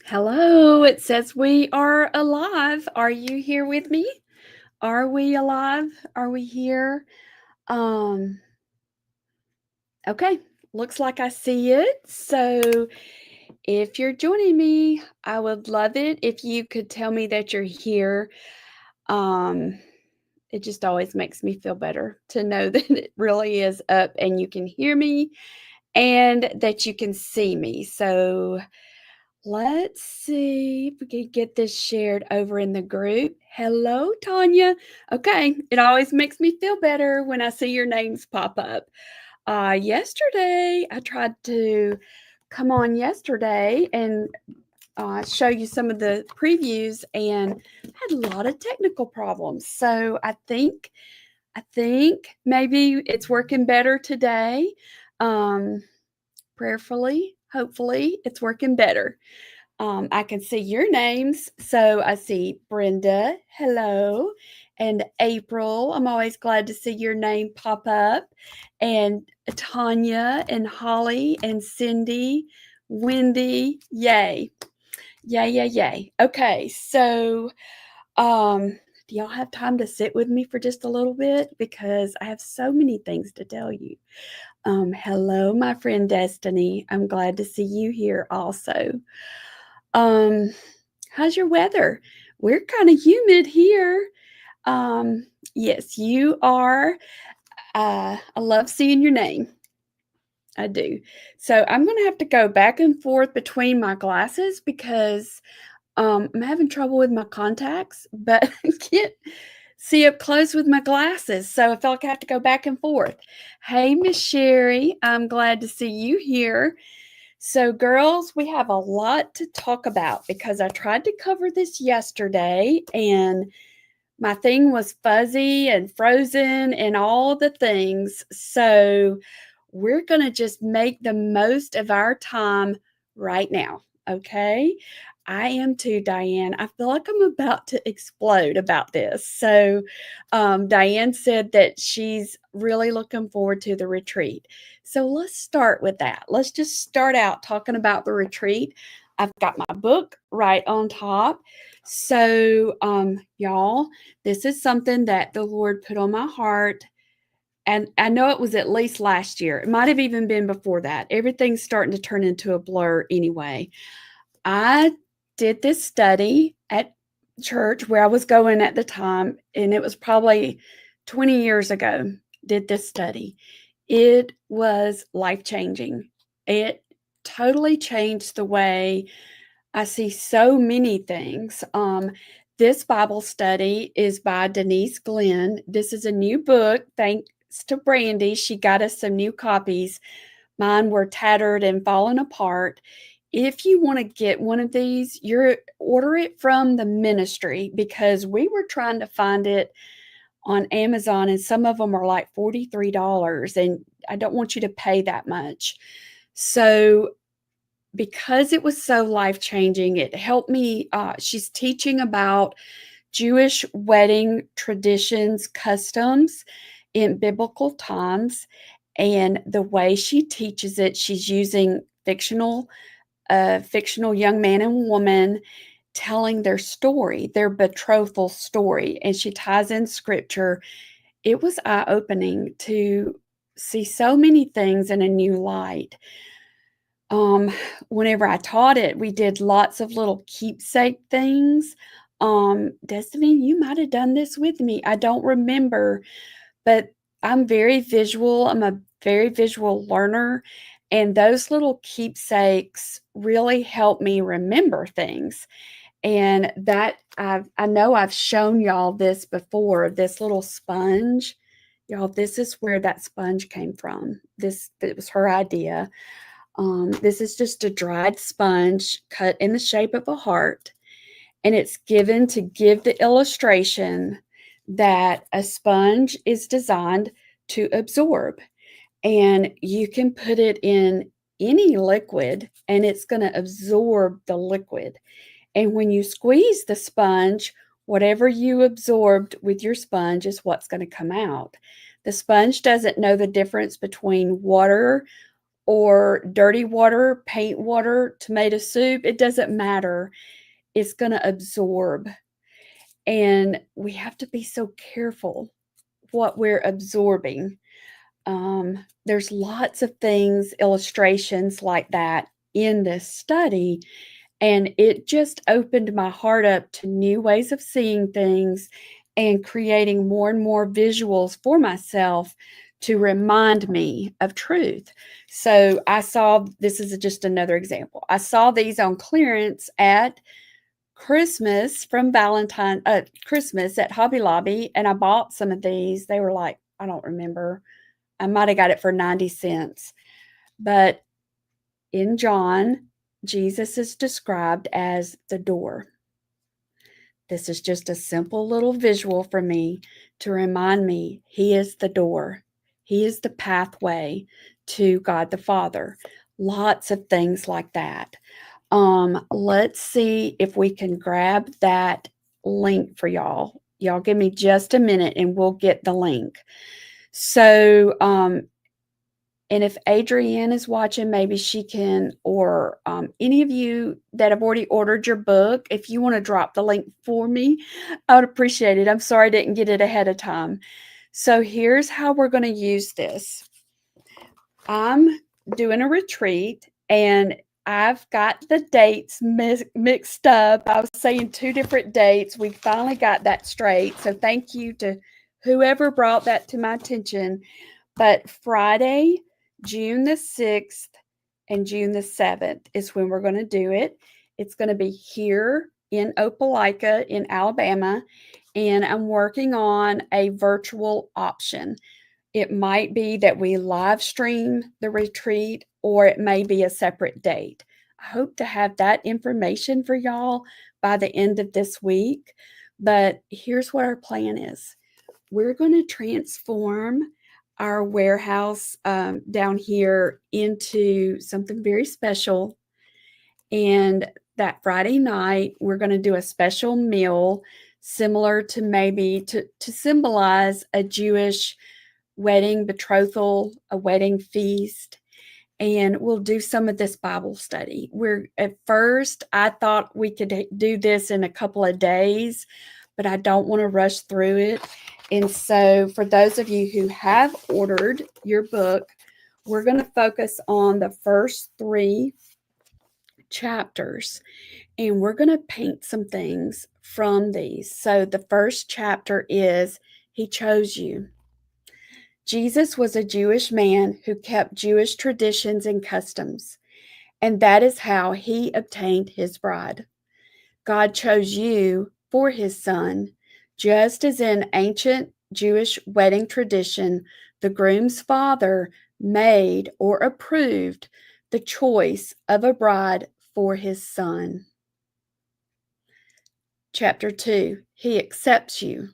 Hello, it says we are alive. Are you here with me? Are we alive? Are we here? Um, okay, looks like I see it. So if you're joining me, I would love it if you could tell me that you're here. Um, it just always makes me feel better to know that it really is up and you can hear me and that you can see me. So let's see if we can get this shared over in the group. Hello, Tanya. Okay, it always makes me feel better when I see your names pop up. Yesterday, I tried to come on yesterday and show you some of the previews and had a lot of technical problems. So I think maybe it's working better today. Um, Prayerfully, hopefully, it's working better. I can see your names. So I see Brenda, hello, and April. I'm always glad to see your name pop up. And Tanya, and Holly, and Cindy, Wendy, yay. Yay, yay, yay. Okay, so um, do y'all have time to sit with me for just a little bit? Because I have so many things to tell you. Hello, my friend Destiny. I'm glad to see you here also. Um, how's your weather? We're kind of humid here. Um, yes, you are. I love seeing your name. I do. So I'm going to have to go back and forth between my glasses because I'm having trouble with my contacts, but I can't see up close with my glasses. So I feel like I have to go back and forth. Hey, Miss Sherry, I'm glad to see you here. So, girls, we have a lot to talk about because I tried to cover this yesterday and my thing was fuzzy and frozen and all the things. So, we're going to just make the most of our time right now. Okay. I am too, Diane. I feel like I'm about to explode about this. So, Diane said that she's really looking forward to the retreat. So, let's start with that. Let's just start out talking about the retreat. I've got my book right on top. So, y'all, this is something that the Lord put on my heart. And I know it was at least last year. It might have even been before that. Everything's starting to turn into a blur anyway. I did this study at church where I was going at the time, and it was probably 20 years ago. Did this study. It was life changing. It totally changed the way I see so many things. This Bible study is by Denise Glenn. This is a new book. Thanks to Brandy, she got us some new copies. Mine were tattered and falling apart. If you want to get one of these, you're order it from the ministry because we were trying to find it on Amazon and some of them are like $43 and I don't want you to pay that much. So because it was so life changing, it helped me. She's teaching about Jewish wedding traditions, customs in biblical times. And the way she teaches it, she's using fictional young man and woman telling their story, their betrothal story, and she ties in scripture. It was eye opening to see so many things in a new light. Um, Whenever I taught it, we did lots of little keepsake things. Destiny, you might have done this with me. I don't remember, but I'm very visual. I'm a very visual learner, and those little keepsakes really help me remember things. And that I know I've shown y'all this before, this little sponge. Y'all, this is where that sponge came from. This it was her idea. This is just a dried sponge cut in the shape of a heart, and it's given to give the illustration that a sponge is designed to absorb, and you can put it in any liquid, and it's going to absorb the liquid. And when you squeeze the sponge, whatever you absorbed with your sponge is what's going to come out. The sponge doesn't know the difference between water or dirty water, paint water, tomato soup, it doesn't matter. It's going to absorb. And we have to be so careful what we're absorbing. There's lots of things, illustrations like that in this study. And it just opened my heart up to new ways of seeing things and creating more and more visuals for myself to remind me of truth. So I saw, this is just another example. I saw these on clearance at Christmas from Christmas at Hobby Lobby, and I bought some of these. They were like, I don't remember. I might have got it for 90 cents. But in John, Jesus is described as the door. This is just a simple little visual for me to remind me he is the door. He is the pathway to God the Father. Lots of things like that. Let's see if we can grab that link for y'all. Y'all give me just a minute and we'll get the link. So, and if Adrienne is watching, maybe she can, or any of you that have already ordered your book, if you want to drop the link for me, I would appreciate it. I'm sorry I didn't get it ahead of time. So here's how we're going to use this. I'm doing a retreat and I've got the dates mixed up. I was saying 2 different dates. We finally got that straight. So thank you to whoever brought that to my attention. But Friday, June the 6th and June the 7th is when we're going to do it. It's going to be here in Opelika in Alabama, and I'm working on a virtual option. It might be that we live stream the retreat, or it may be a separate date. I hope to have that information for y'all by the end of this week. But here's what our plan is. We're going to transform our warehouse down here into something very special. And that Friday night, we're going to do a special meal similar to maybe to symbolize a Jewish wedding betrothal, a wedding feast. And we'll do some of this Bible study. At first, I thought we could do this in a couple of days, but I don't want to rush through it. And so for those of you who have ordered your book, we're going to focus on the first 3 chapters, and we're going to paint some things from these. So the first chapter is He chose you. Jesus was a Jewish man who kept Jewish traditions and customs, and that is how he obtained his bride. God chose you for his son, just as in ancient Jewish wedding tradition, the groom's father made or approved the choice of a bride for his son. Chapter 2, He accepts you.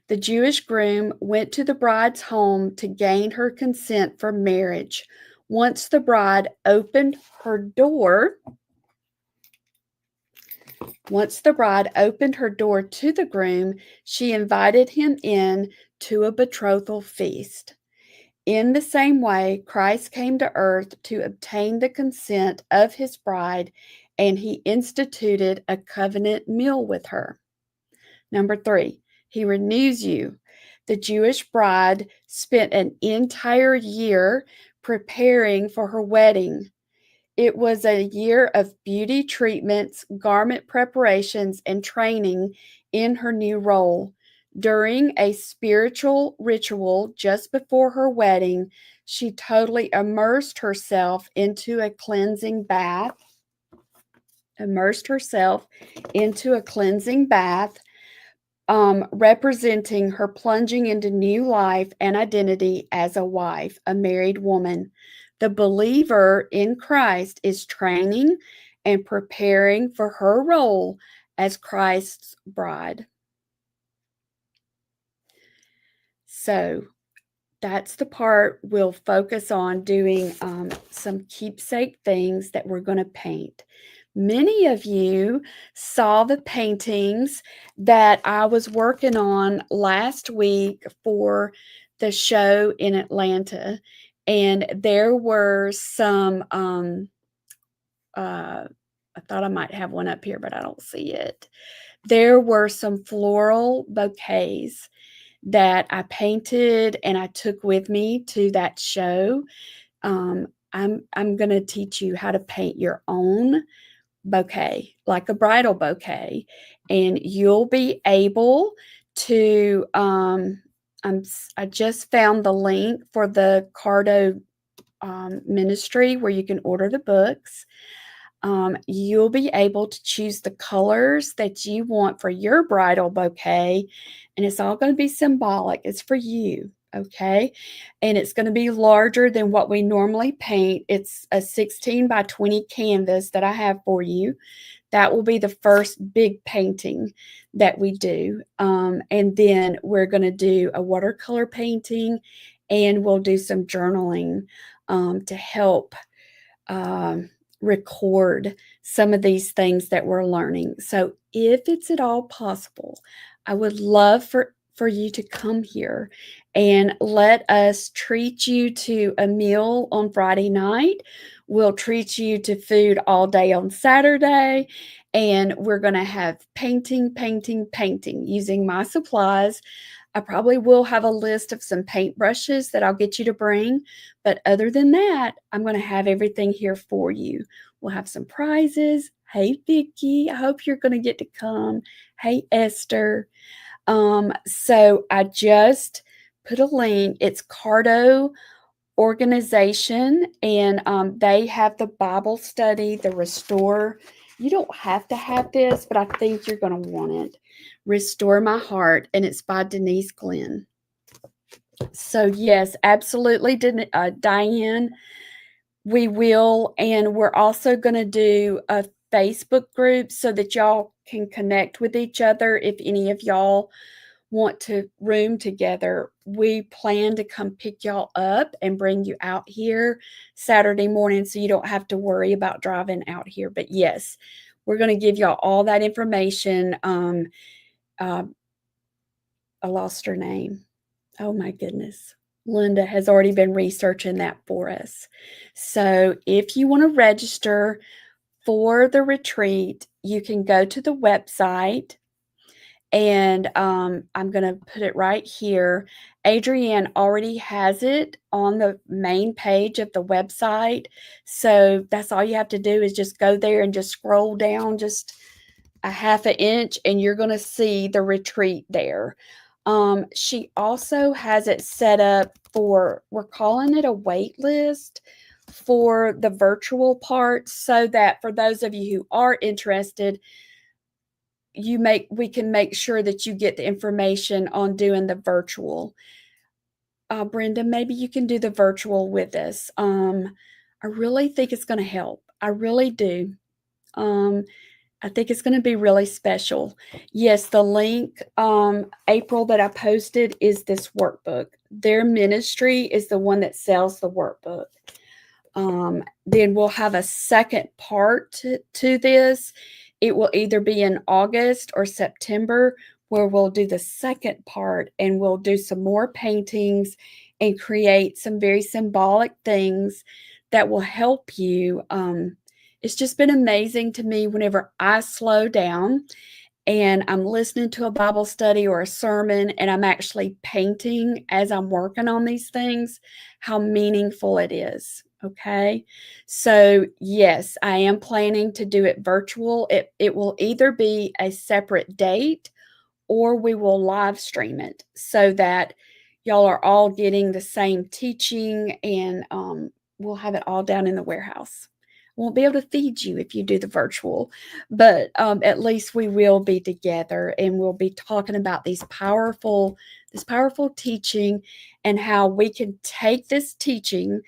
The Jewish groom went to the bride's home to gain her consent for marriage. Once the bride opened her door to the groom, she invited him in to a betrothal feast. In the same way, Christ came to earth to obtain the consent of his bride, and he instituted a covenant meal with her. Number 3, he renews you. The Jewish bride spent an entire year preparing for her wedding. It was a year of beauty treatments, garment preparations, and training in her new role. During a spiritual ritual just before her wedding, she totally immersed herself into a cleansing bath, representing her plunging into new life and identity as a wife, a married woman. The believer in Christ is training and preparing for her role as Christ's bride. So that's the part we'll focus on doing some keepsake things that we're going to paint. Many of you saw the paintings that I was working on last week for the show in Atlanta. And there were some, I thought I might have one up here, but I don't see it. There were some floral bouquets that I painted and I took with me to that show. I'm gonna teach you how to paint your own bouquet, like a bridal bouquet, and you'll be able to, I just found the link for the Cardo, ministry where you can order the books. You'll be able to choose the colors that you want for your bridal bouquet, and it's all gonna be symbolic. It's for you, okay? And it's gonna be larger than what we normally paint. It's a 16 by 20 canvas that I have for you. That will be the first big painting that we do. And then we're gonna do a watercolor painting, and we'll do some journaling, to help, um, record some of these things that we're learning. So if it's at all possible, I would love for you to come here and let us treat you to a meal on Friday night. We'll treat you to food all day on Saturday, and we're going to have painting, painting, painting using my supplies. I probably will have a list of some paintbrushes that I'll get you to bring, but other than that, I'm gonna have everything here for you. We'll have some prizes. Hey, Vicky, I hope you're gonna get to come. Hey, Esther. So I just put a link. It's Cardo Organization, and they have the Bible study, the Restore. You don't have to have this, but I think you're gonna want it. Restore My Heart, and it's by Denise Glenn. So, yes, absolutely, Diane, we will, and we're also gonna do a Facebook group so that y'all can connect with each other if any of y'all want to room together. We plan to come pick y'all up and bring you out here Saturday morning so you don't have to worry about driving out here. But yes, we're gonna give y'all all that information. Uh, I lost her name. Oh my goodness. Linda has already been researching that for us. So if you want to register for the retreat, you can go to the website, and I'm going to put it right here. Adrienne already has it on the main page of the website. So that's all you have to do is just go there and just scroll down just a half an inch, and you're going to see the retreat there. She also has it set up for, we're calling it a wait list for the virtual part, so that for those of you who are interested, we can make sure that you get the information on doing the virtual. Brenda, maybe you can do the virtual with us. I really think it's going to help. I really do. I think it's going to be really special. Yes, the link, April, that I posted is this workbook. Their ministry is the one that sells the workbook. Then we'll have a second part to this. It will either be in August or September, where we'll do the second part, and we'll do some more paintings and create some very symbolic things that will help you. It's just been amazing to me whenever I slow down and I'm listening to a Bible study or a sermon, and I'm actually painting as I'm working on these things, how meaningful it is. Okay. So, yes, I am planning to do it virtual. It will either be a separate date, or we will live stream it so that y'all are all getting the same teaching, and we'll have it all down in the warehouse. Won't be able to feed you if you do the virtual, but at least we will be together, and we'll be talking about this powerful teaching, and how we can take this teaching,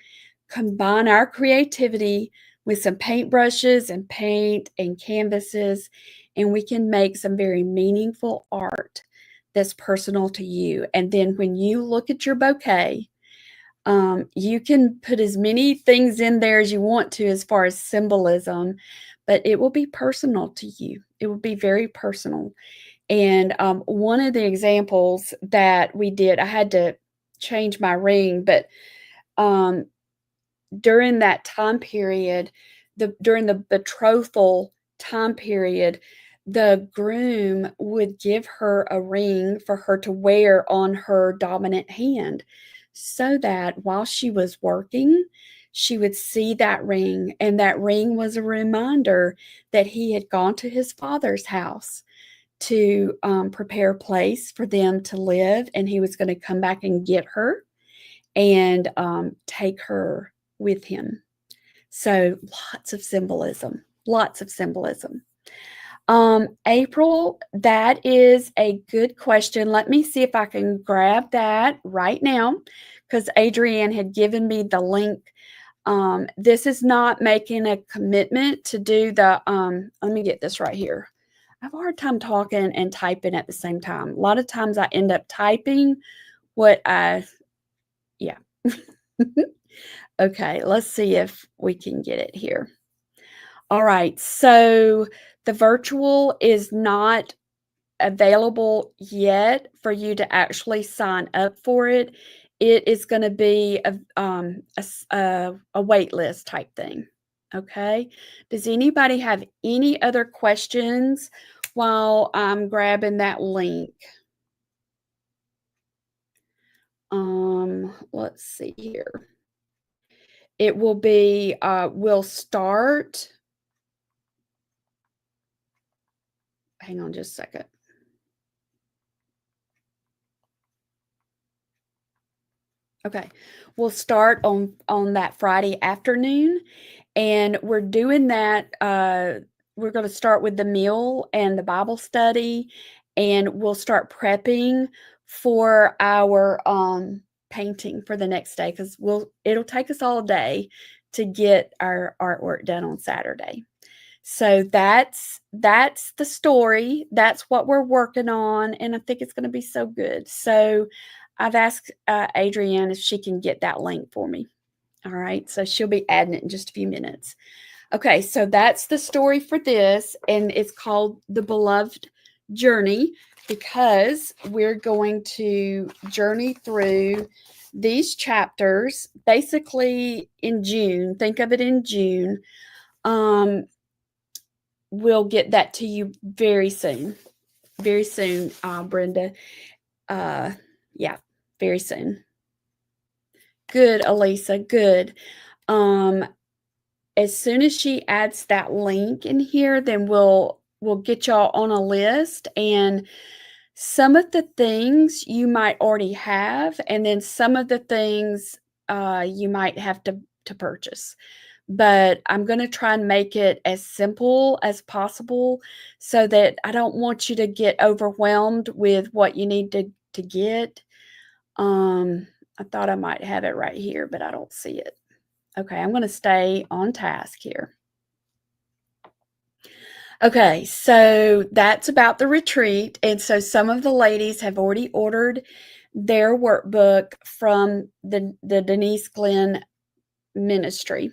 combine our creativity with some paintbrushes and paint and canvases, and we can make some very meaningful art that's personal to you. And then when you look at your bouquet, you can put as many things in there as you want to as far as symbolism, but it will be personal to you. It will be very personal. And one of the examples that we did, I had to change my ring, but during that time period, during the betrothal time period, the groom would give her a ring for her to wear on her dominant hand, so that while she was working, she would see that ring, and that ring was a reminder that he had gone to his father's house to prepare a place for them to live, and he was going to come back and get her and take her with him. So lots of symbolism, lots of symbolism. April, that is a good question. Let me see if I can grab that right now, because Adrienne had given me the link. This is not making a commitment to do the, let me get this right here. I have a hard time talking and typing at the same time. A lot of times I end up typing what yeah. Okay, let's see if we can get it here. All right, so the virtual is not available yet for you to actually sign up for it. It is going to be a wait list type thing. Okay. Does anybody have any other questions while I'm grabbing that link? Let's see here. It will be, we'll start. Hang on just a second. Okay, we'll start on that Friday afternoon, and we're doing that. We're going to start with the meal and the Bible study, and we'll start prepping for our painting for the next day, because it'll take us all day to get our artwork done on Saturday. So that's the story. That's what we're working on, and I think it's going to be so good. So I've asked Adrienne if she can get that link for me. All right, so she'll be adding it in just a few minutes. Okay, so that's the story for this, and it's called The Beloved Journey, because we're going to journey through these chapters basically in June. Think of it in June. We'll get that to you very soon. Very soon, Brenda. Yeah, very soon. Good, Elisa, good. As soon as she adds that link in here, then we'll get y'all on a list, and some of the things you might already have, and then some of the things you might have to purchase. But I'm going to try and make it as simple as possible, so that I don't want you to get overwhelmed with what you need to get. I thought I might have it right here, but I don't see it. Okay, I'm going to stay on task here. Okay, so that's about the retreat. And so some of the ladies have already ordered their workbook from the Denise Glenn Ministry.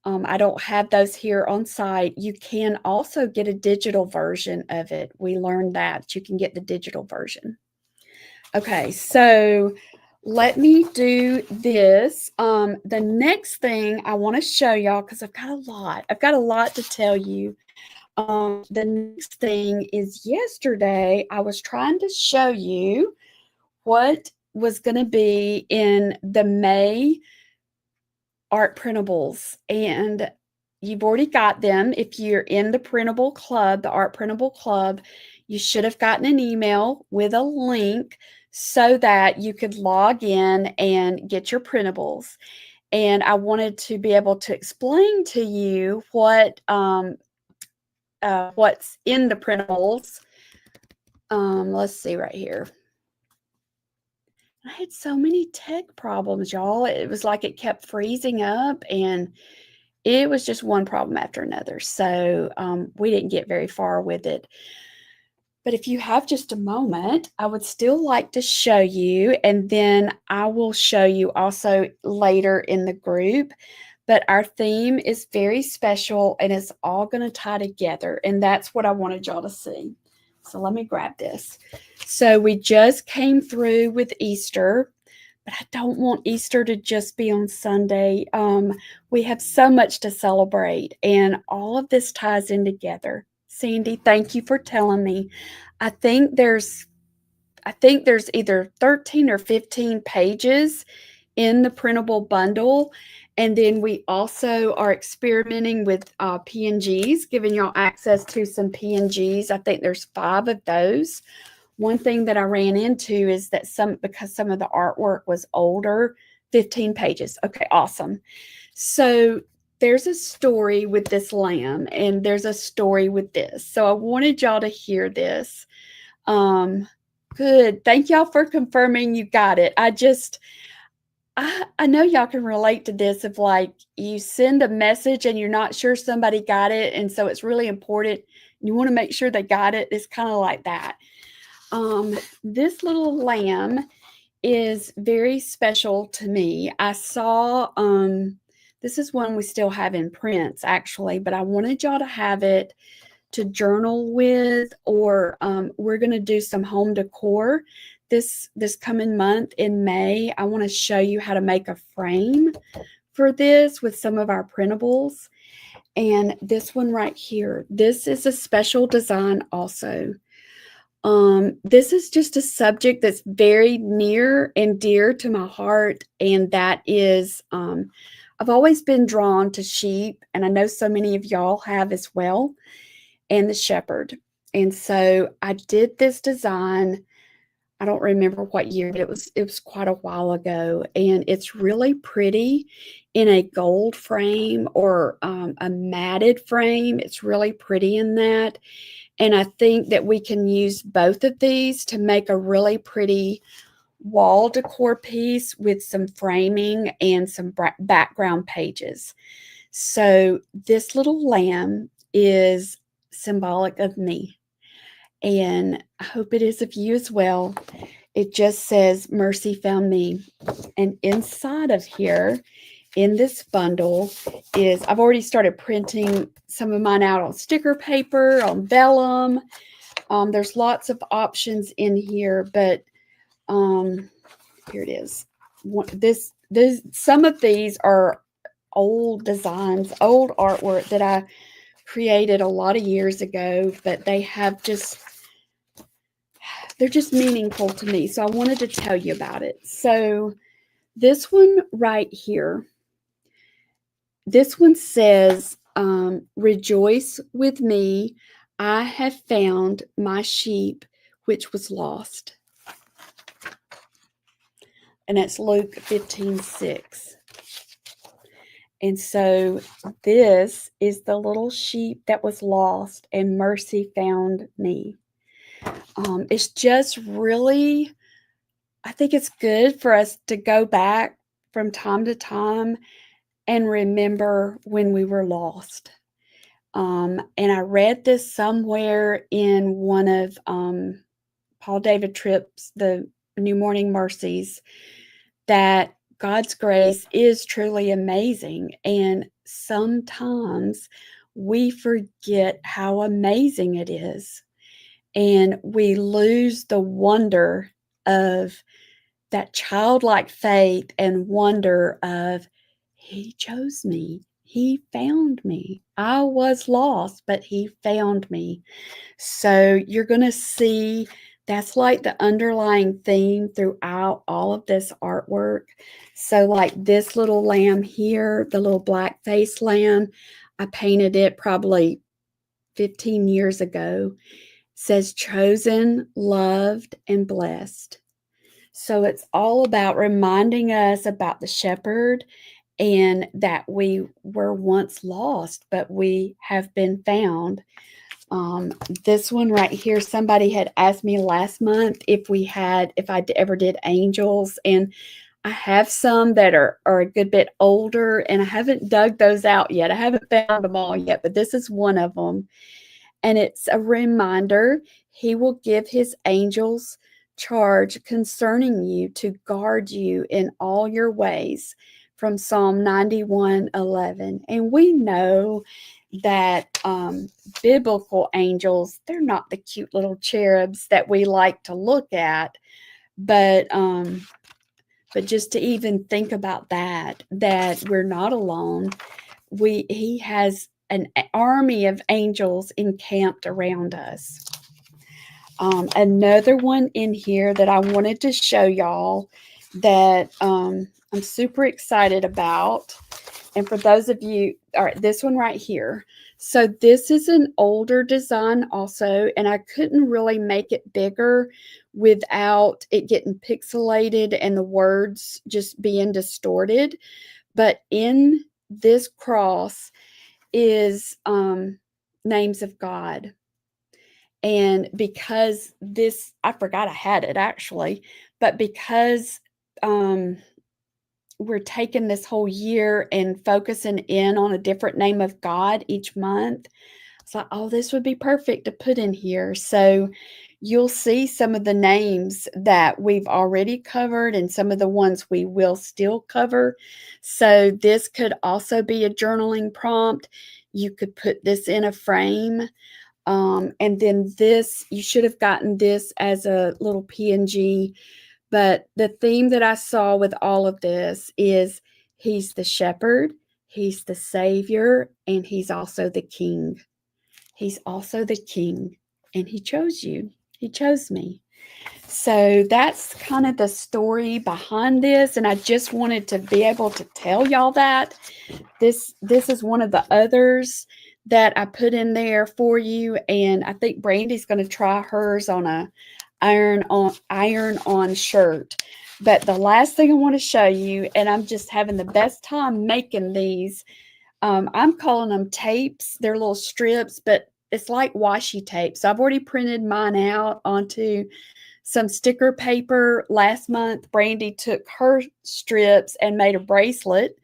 I don't have those here on site. You can also get a digital version of it. We learned that you can get the digital version. Okay, so let me do this. The next thing I want to show y'all, because I've got a lot to tell you. The next thing is, yesterday I was trying to show you what was going to be in the May art printables, and you've already got them. If you're in the printable club, the art printable club, you should have gotten an email with a link so that you could log in and get your printables. And I wanted to be able to explain to you what's in the printables. Let's see right here. I had so many tech problems, y'all. It was like it kept freezing up, and it was just one problem after another. So we didn't get very far with it. But if you have just a moment, I would still like to show you, and then I will show you also later in the group. But our theme is very special, and it's all going to tie together, and that's what I wanted y'all to see. So let me grab this. So we just came through with Easter. but I don't want Easter to just be on Sunday. We have so much to celebrate, and all of this ties in together. Sandy, thank you for telling me. I think there's either 13 or 15 pages in the printable bundle. And then we also are experimenting with PNGs, giving y'all access to some PNGs. I think there's 5 of those. One thing that I ran into is that because some of the artwork was older, 15 pages. Okay, awesome. So there's a story with this lamb, and there's a story with this. So I wanted y'all to hear this. Good. Thank y'all for confirming you got it. I know y'all can relate to this if like you send a message and you're not sure somebody got it, and so it's really important. You want to make sure they got it. It's kind of like that. This little lamb is very special to me. I saw this is one we still have in prints actually, but I wanted y'all to have it to journal with, or we're going to do some home decor this coming month in May. I want to show you how to make a frame for this with some of our printables. And this one right here, this is a special design also. This is just a subject that's very near and dear to my heart, and that is I've always been drawn to sheep, and I know so many of y'all have as well, and the shepherd. And so I did this design, I don't remember what year, but it was quite a while ago, and it's really pretty in a gold frame or a matted frame. It's really pretty in that. And I think that we can use both of these to make a really pretty wall decor piece with some framing and some background pages. So this little lamb is symbolic of me, and I hope it is of you as well. It just says, "Mercy found me." And inside of here, in this bundle, is I've already started printing some of mine out on sticker paper, on vellum. There's lots of options in here, but here it is. Some of these are old designs, old artwork that I created a lot of years ago, but they're just meaningful to me. So I wanted to tell you about it. So this one right here, this one says, "Rejoice with me. I have found my sheep, which was lost." And that's Luke 15:6. And so this is the little sheep that was lost, and mercy found me. It's just really, I think it's good for us to go back from time to time and remember when we were lost. And I read this somewhere in one of Paul David Tripp's, the New Morning Mercies, that God's grace is truly amazing. And sometimes we forget how amazing it is. And we lose the wonder of that childlike faith and wonder of, He chose me. He found me. I was lost, but He found me. So you're going to see that's like the underlying theme throughout all of this artwork. So like this little lamb here, the little black face lamb, I painted it probably 15 years ago. Says chosen, loved, and blessed. So it's all about reminding us about the shepherd and that we were once lost, but we have been found. This one right here, somebody had asked me last month if I ever did angels, and I have some that are a good bit older, and I haven't dug those out yet. I haven't found them all yet, but this is one of them. And it's a reminder, He will give His angels charge concerning you to guard you in all your ways, from Psalm 91:11. And we know that biblical angels, they're not the cute little cherubs that we like to look at, but But just to even think about that we're not alone. He has an army of angels encamped around us. Another one in here that I wanted to show y'all that I'm super excited about. And for those of you, all right, this one right here. So this is an older design also, and I couldn't really make it bigger without it getting pixelated and the words just being distorted. But in this cross is names of God. And because this, I forgot I had it actually, but because we're taking this whole year and focusing in on a different name of God each month, it's like, oh, this would be perfect to put in here. So you'll see some of the names that we've already covered and some of the ones we will still cover. So this could also be a journaling prompt. You could put this in a frame. And then this, you should have gotten this as a little PNG. But the theme that I saw with all of this is he's the shepherd, he's the savior, and he's also the king. He's also the king, and he chose you. He chose me. So that's kind of the story behind this, and I just wanted to be able to tell y'all that. This is one of the others that I put in there for you, and I think Brandy's going to try hers on a iron on shirt. But the last thing I want to show you, and I'm just having the best time making these. I'm calling them tapes. They're little strips, but it's like washi tape. So I've already printed mine out onto some sticker paper. Last month, Brandy took her strips and made a bracelet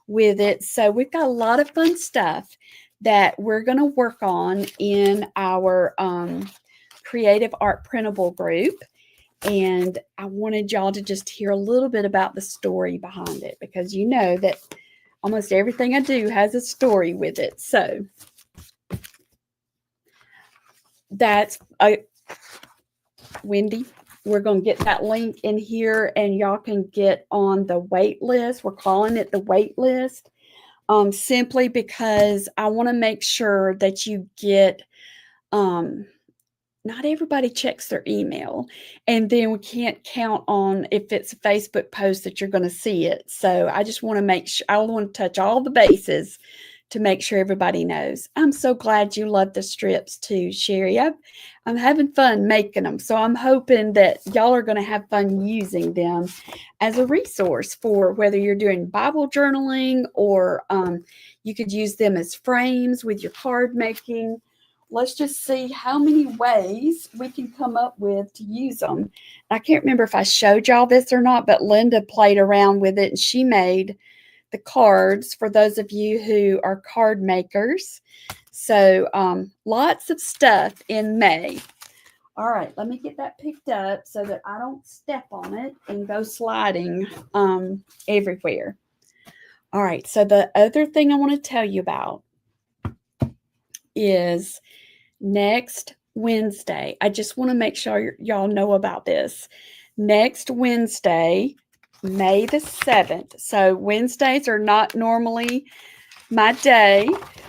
with it. So we've got a lot of fun stuff that we're going to work on in our Creative Art Printable group. And I wanted y'all to just hear a little bit about the story behind it, because you know that almost everything I do has a story with it. So that's Wendy. We're going to get that link in here, and y'all can get on the wait list. We're calling it the wait list, simply because I want to make sure that you get. Not everybody checks their email, and then we can't count on if it's a Facebook post that you're going to see it. So I just want to make sure, I want to touch all the bases to make sure everybody knows. I'm so glad you love the strips too, Sherry. I'm having fun making them. So I'm hoping that y'all are going to have fun using them as a resource for whether you're doing Bible journaling or you could use them as frames with your card making. Let's just see how many ways we can come up with to use them. I can't remember if I showed y'all this or not, but Linda played around with it and she made the cards for those of you who are card makers. So lots of stuff in May. All right, let me get that picked up so that I don't step on it and go sliding everywhere. All right, so the other thing I want to tell you about is next Wednesday. I just want to make sure y'all know about this. Next Wednesday, May the 7th. So Wednesdays are not normally my day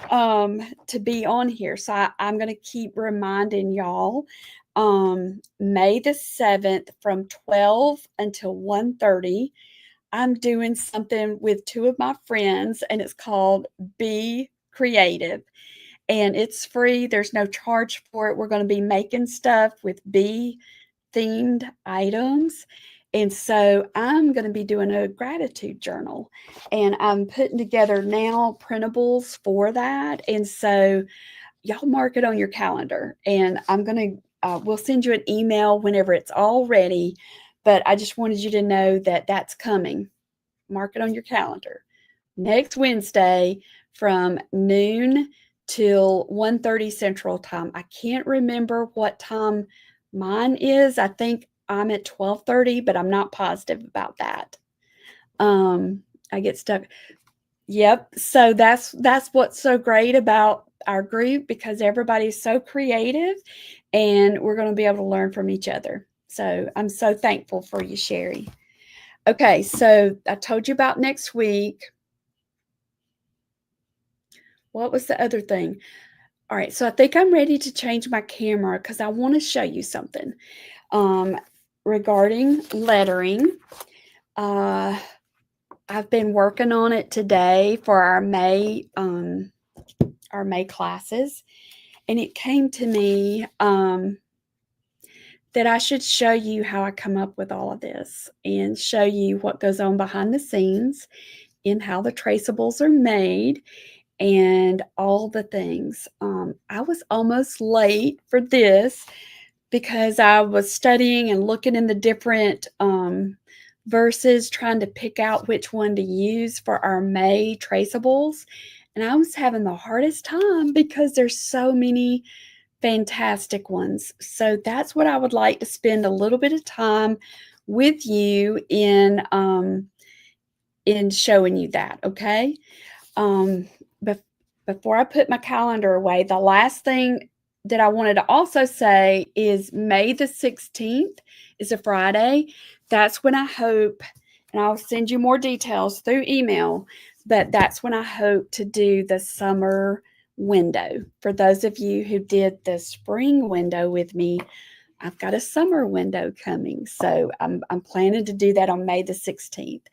to be on here. So I'm going to keep reminding y'all. May the 7th from 12 until 1:30, I'm doing something with two of my friends, and it's called Be Creative. And it's free. There's no charge for it. We're going to be making stuff with bee themed items. And so I'm going to be doing a gratitude journal, and I'm putting together now printables for that. And so y'all mark it on your calendar, and I'm going to, we'll send you an email whenever it's all ready. But I just wanted you to know that that's coming. Mark it on your calendar. Next Wednesday from noon till 1:30 Central Time. I can't remember what time mine is. I think I'm at 12:30, but I'm not positive about that. I get stuck. Yep. So that's what's so great about our group, because everybody's so creative and we're going to be able to learn from each other. So I'm so thankful for you, Sherry. Okay, so I told you about next week. What was the other thing? All right, so I think I'm ready to change my camera because I want to show you something um, regarding lettering. Uh, I've been working on it today for our May classes, and it came to me that I should show you how I come up with all of this and show you what goes on behind the scenes and how the traceables are made and all the things. I was almost late for this because I was studying and looking in the different verses, trying to pick out which one to use for our May traceables. And I was having the hardest time because there's so many fantastic ones. So that's what I would like to spend a little bit of time with you in showing you that. Okay. Um, bef- Before I put my calendar away, the last thing that I wanted to also say is May the 16th is a Friday. That's when I hope, and I'll send you more details through email, but that's when I hope to do the summer window. For those of you who did the spring window with me, I've got a summer window coming. So I'm planning to do that on May the 16th.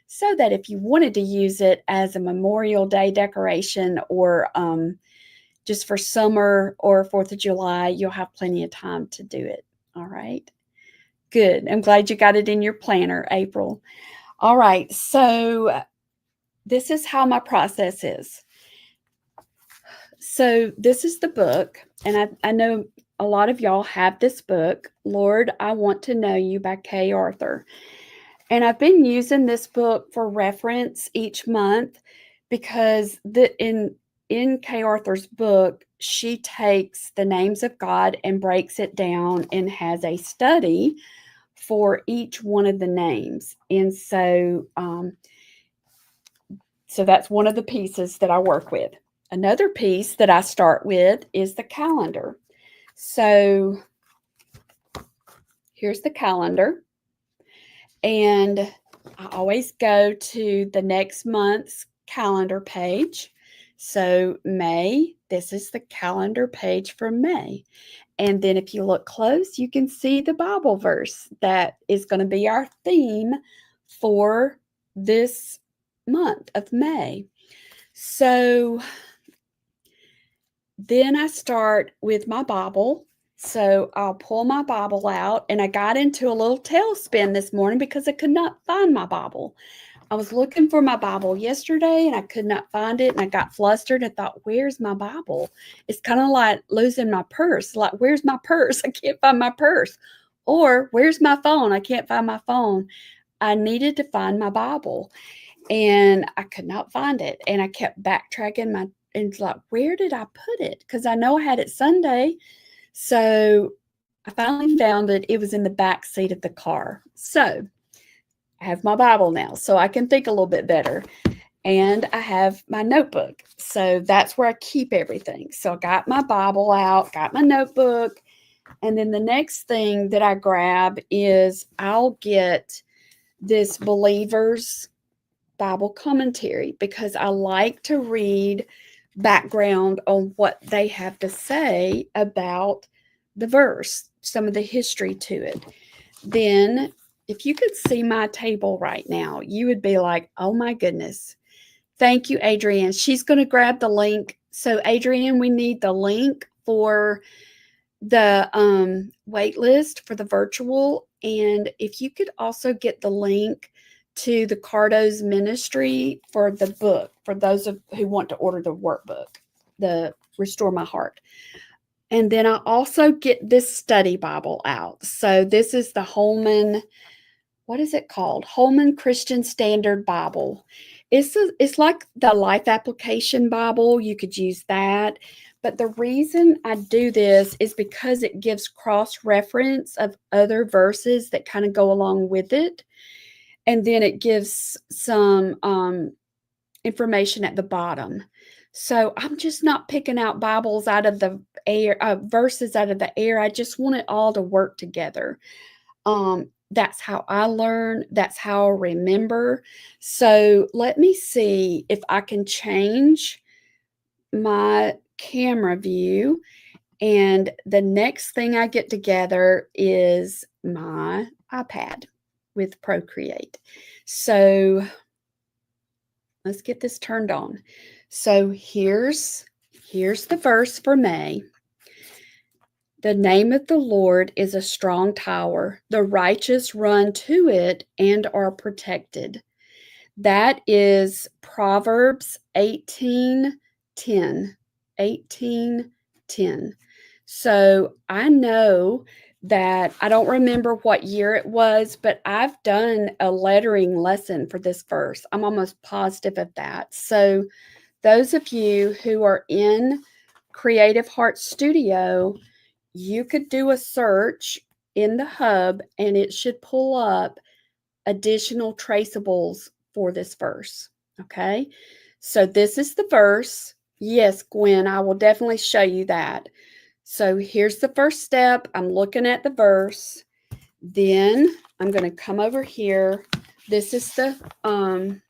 So that if you wanted to use it as a Memorial Day decoration or just for summer or 4th of July, you'll have plenty of time to do it. All right. Good. I'm glad you got it in your planner, April. All right. So this is how my process is. So this is the book, and I know a lot of y'all have this book, Lord, I Want to Know You by Kay Arthur. And I've been using this book for reference each month because in Kay Arthur's book, she takes the names of God and breaks it down and has a study for each one of the names. And so that's one of the pieces that I work with. Another piece that I start with is the calendar. So here's the calendar. And I always go to the next month's calendar page. So May, this is the calendar page for May. And then if you look close, you can see the Bible verse that is going to be our theme for this month of May. So then I start with my Bible. So I'll pull my Bible out, and I got into a little tailspin this morning because I could not find my Bible. I was looking for my Bible yesterday and I could not find it, and I got flustered and thought, where's my Bible? It's kind of like losing my purse. Like, where's my purse? I can't find my purse. Or where's my phone? I can't find my phone. I needed to find my Bible and I could not find it. And I kept backtracking and it's like, where did I put it? Because I know I had it Sunday. So I finally found it. It was in the back seat of the car. So I have my Bible now, so I can think a little bit better. And I have my notebook. So that's where I keep everything. So I got my Bible out, got my notebook. And then the next thing that I grab is I'll get this Believer's Bible commentary because I like to read background on what they have to say about the verse, some of the history to it. Then, if you could see my table right now, you would be like, oh my goodness. Thank you, Adrienne. She's going to grab the link. So, Adrienne, we need the link for the wait list for the virtual. And if you could also get the link to the Cardo's ministry for the book, for those who want to order the workbook, the Restore My Heart. And then I also get this study Bible out. So this is the Holman, what is it called? Holman Christian Standard Bible. It's like the Life Application Bible. You could use that. But the reason I do this is because it gives cross-reference of other verses that kind of go along with it. And then it gives some information at the bottom. So I'm just not picking out Bibles out of the air, verses out of the air. I just want it all to work together. That's how I learn. That's how I remember. So let me see if I can change my camera view. And the next thing I get together is my iPad with Procreate. So let's get this turned on. So here's the verse for May. The name of the Lord is a strong tower. The righteous run to it and are protected. That is Proverbs 18:10. 18:10. So I know that I don't remember what year it was, but I've done a lettering lesson for this verse. I'm almost positive of that. So those of you who are in Creative Heart Studio, you could do a search in the hub and it should pull up additional traceables for this verse. Okay, so this is the verse. Yes, Gwen, I will definitely show you that. So here's the first step. I'm looking at the verse. Then I'm going to come over here. This is the, and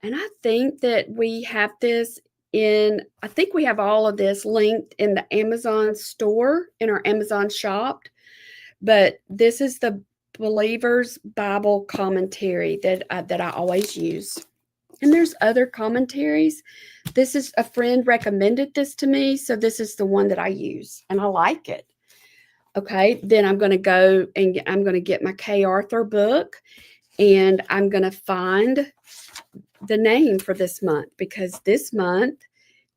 I think that we have this I think we have all of this linked in the Amazon store, in our Amazon shop. But this is the Believer's Bible commentary that I always use. And there's other commentaries. This is a friend recommended this to me, so this is the one that I use, and I like it. Okay, then I'm going to go and I'm going to get my Kay Arthur book, and I'm going to find the name for this month, because this month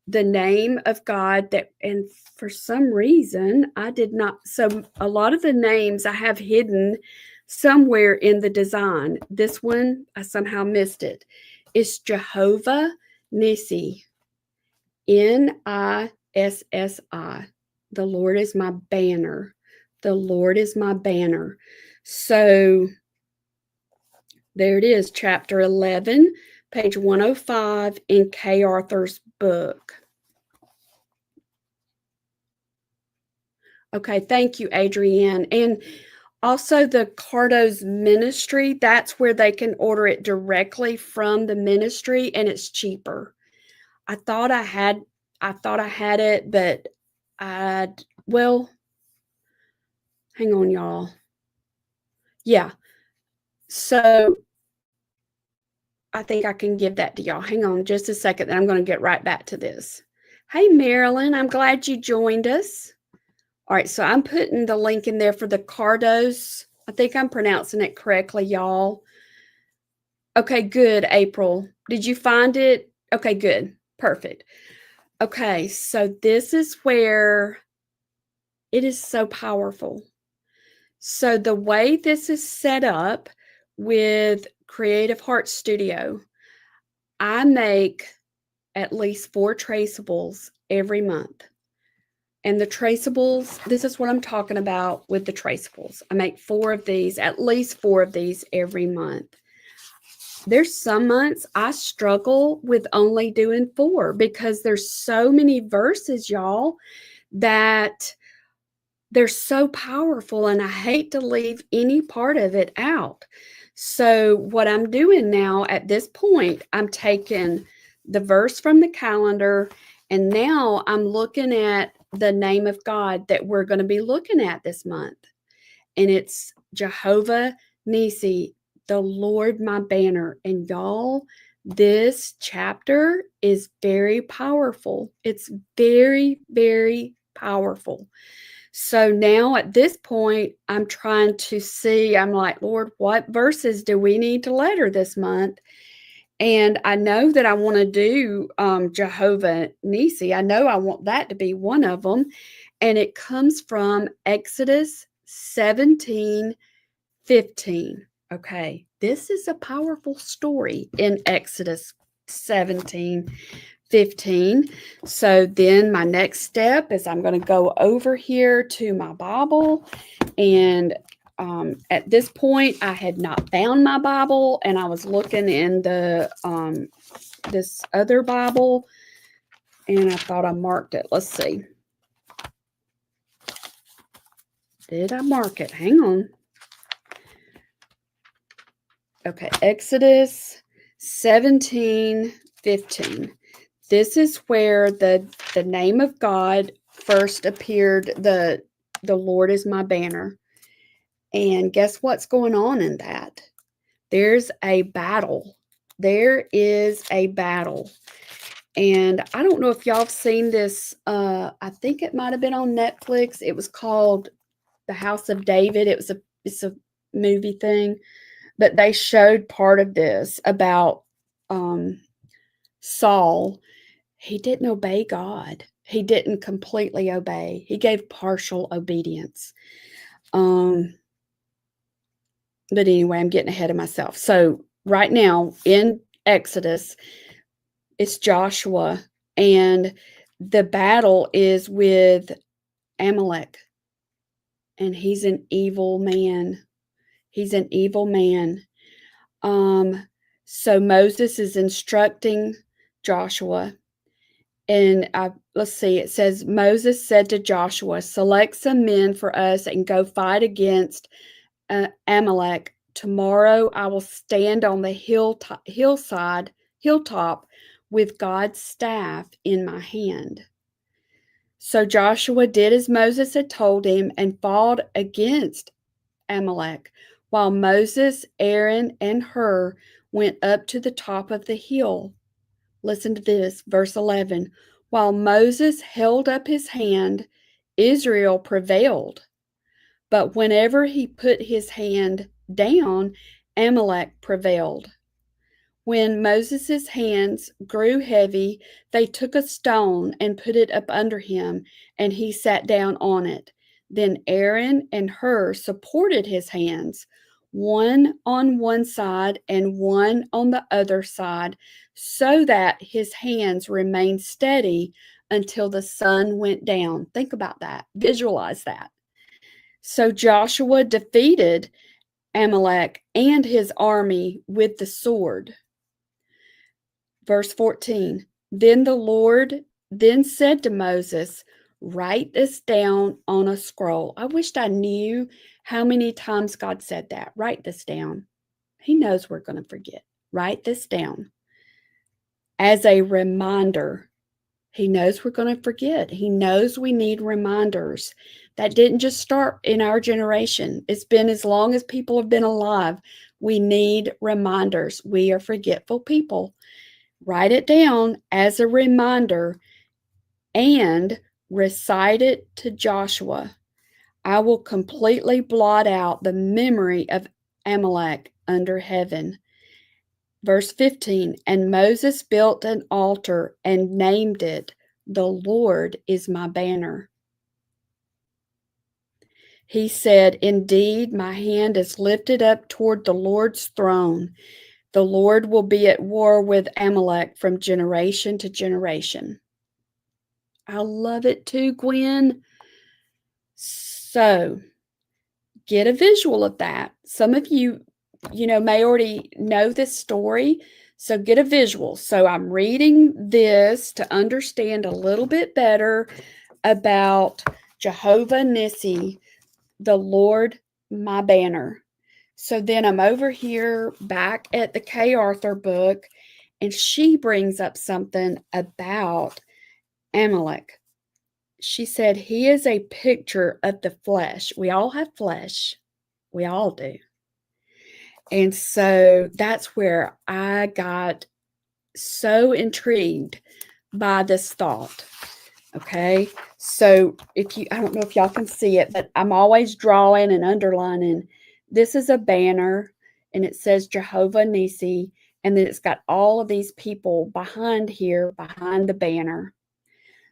the name of God and for some reason I did not, so a lot of the names I have hidden somewhere in the design. This one, I somehow missed it. It's Jehovah Nissi, Nissi. The Lord is my banner. The Lord is my banner. So there it is, chapter 11, page 105 in Kay Arthur's book. Okay, thank you, Adrienne. And also the Cardo's ministry, that's where they can order it directly from the ministry, and it's cheaper. I thought I had it, but well, hang on, y'all. Yeah. So I think I can give that to y'all. Hang on just a second, and I'm going to get right back to this. Hey, Marilyn, I'm glad you joined us. All right, so I'm putting the link in there for the Cardos. I think I'm pronouncing it correctly, y'all. Okay, good, April. Did you find it? Okay, good. Perfect. Okay, so this is where it is so powerful. So the way this is set up with Creative Heart Studio, I make at least 4 traceables every month. And the traceables, this is what I'm talking about with the traceables. I make 4 of these, at least 4 of these every month. There's some months I struggle with only doing 4 because there's so many verses, y'all, that they're so powerful, and I hate to leave any part of it out. So what I'm doing now at this point, I'm taking the verse from the calendar, and now I'm looking at the name of God that we're going to be looking at this month. And it's Jehovah Nissi, the Lord my banner. And y'all, this chapter is very powerful. It's very, very powerful. So now at this point, I'm trying to see, I'm like, Lord, what verses do we need to letter this month? And I know that I want to do Jehovah Nissi. I know I want that to be one of them. And it comes from Exodus 17:15. Okay, this is a powerful story in Exodus 17:15. So then my next step is I'm going to go over here to my Bible, and at this point I had not found my Bible, and I was looking in the this other Bible, and I thought I marked it. Let's see. Did I mark it? Hang on. Okay, Exodus 17:15. This is where the name of God first appeared. The Lord is my banner. And guess what's going on in that? There's a battle. There is a battle. And I don't know if y'all have seen this. I think it might have been on Netflix. It was called The House of David. It's a movie thing, but they showed part of this about Saul. He didn't obey God. He didn't completely obey. He gave partial obedience. But anyway, I'm getting ahead of myself. So right now in Exodus, it's Joshua, and the battle is with Amalek, and he's an evil man. He's an evil man. So Moses is instructing Joshua, and let's see, it says, Moses said to Joshua, select some men for us and go fight against Amalek. Tomorrow I will stand on the hilltop with God's staff in my hand. So Joshua did as Moses had told him and fought against Amalek, while Moses, Aaron, and Hur went up to the top of the hill. Listen to this, verse 11. While Moses held up his hand, Israel prevailed. But whenever he put his hand down, Amalek prevailed. When Moses' hands grew heavy, they took a stone and put it up under him, and he sat down on it. Then Aaron and Hur supported his hands, one on one side and one on the other side, so that his hands remained steady until the sun went down. Think about that. Visualize that. So Joshua defeated Amalek and his army with the sword. Verse 14, then the Lord then said to Moses, write this down on a scroll. I wished I knew how many times God said that. Write this down. He knows we're going to forget. Write this down as a reminder. He knows we're going to forget. He knows we need reminders. That didn't just start in our generation. It's been as long as people have been alive. We need reminders. We are forgetful people. Write it down as a reminder and recite it to Joshua. I will completely blot out the memory of Amalek under heaven. Verse 15, and Moses built an altar and named it, the Lord is my banner. He said, indeed, my hand is lifted up toward the Lord's throne. The Lord will be at war with Amalek from generation to generation. I love it too, Gwen. So get a visual of that. Some of you, may already know this story. So get a visual. So I'm reading this to understand a little bit better about Jehovah Nissi, the Lord, my banner. So then I'm over here back at the Kay Arthur book, and she brings up something about Amalek. She said, he is a picture of the flesh. We all have flesh. We all do. And so that's where I got so intrigued by this thought. Okay. So I don't know if y'all can see it, but I'm always drawing and underlining. This is a banner, and it says Jehovah Nissi, and then it's got all of these people behind here, behind the banner.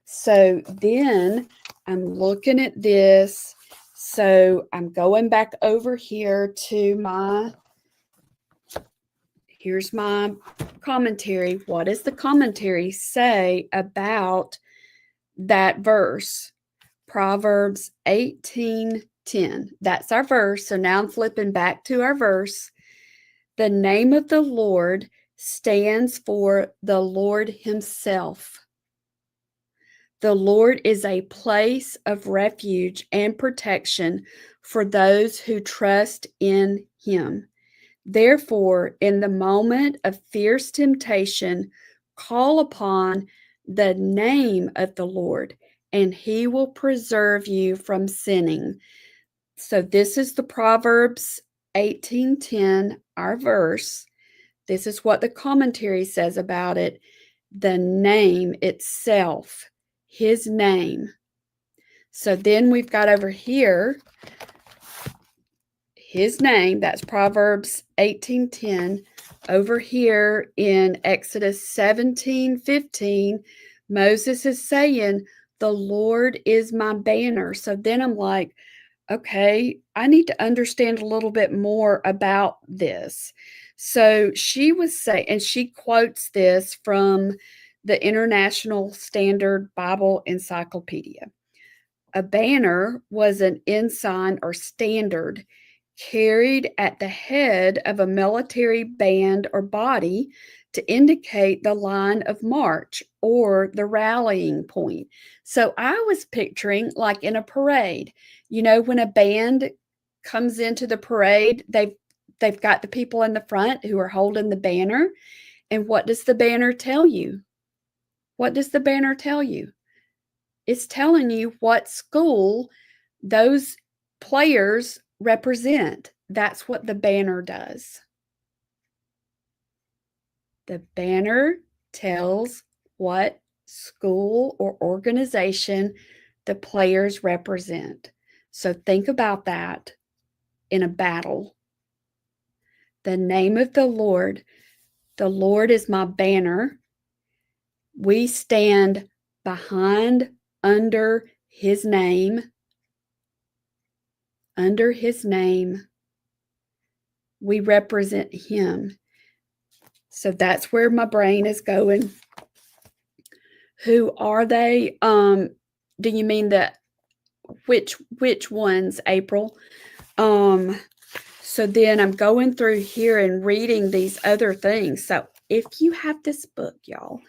So then I'm looking at this. So I'm going back over here to here's my commentary. What does the commentary say about that verse? Proverbs 18:10. That's our verse. So now I'm flipping back to our verse. The name of the Lord stands for the Lord himself. The Lord is a place of refuge and protection for those who trust in him. Therefore, in the moment of fierce temptation, call upon the name of the Lord, and he will preserve you from sinning. So this is the Proverbs 18:10, our verse. This is what the commentary says about it. The name itself, his name. So then we've got over here his name, that's Proverbs 18:10. Over here in Exodus 17:15, Moses is saying, the Lord is my banner. So then I'm like, okay, I need to understand a little bit more about this. So she was saying, and she quotes this from the International Standard Bible Encyclopedia. A banner was an ensign or standard carried at the head of a military band or body to indicate the line of march or the rallying point. So I was picturing like in a parade, when a band comes into the parade, they've got the people in the front who are holding the banner. And what does the banner tell you? What does the banner tell you? It's telling you what school those players represent. That's what the banner does. The banner tells what school or organization the players represent. So think about that in a battle. The name of the Lord is my banner. We stand behind, under his name. Under his name, we represent him. So that's where my brain is going. Who are they? Do you mean which ones, April? So then I'm going through here and reading these other things. So if you have this book, y'all,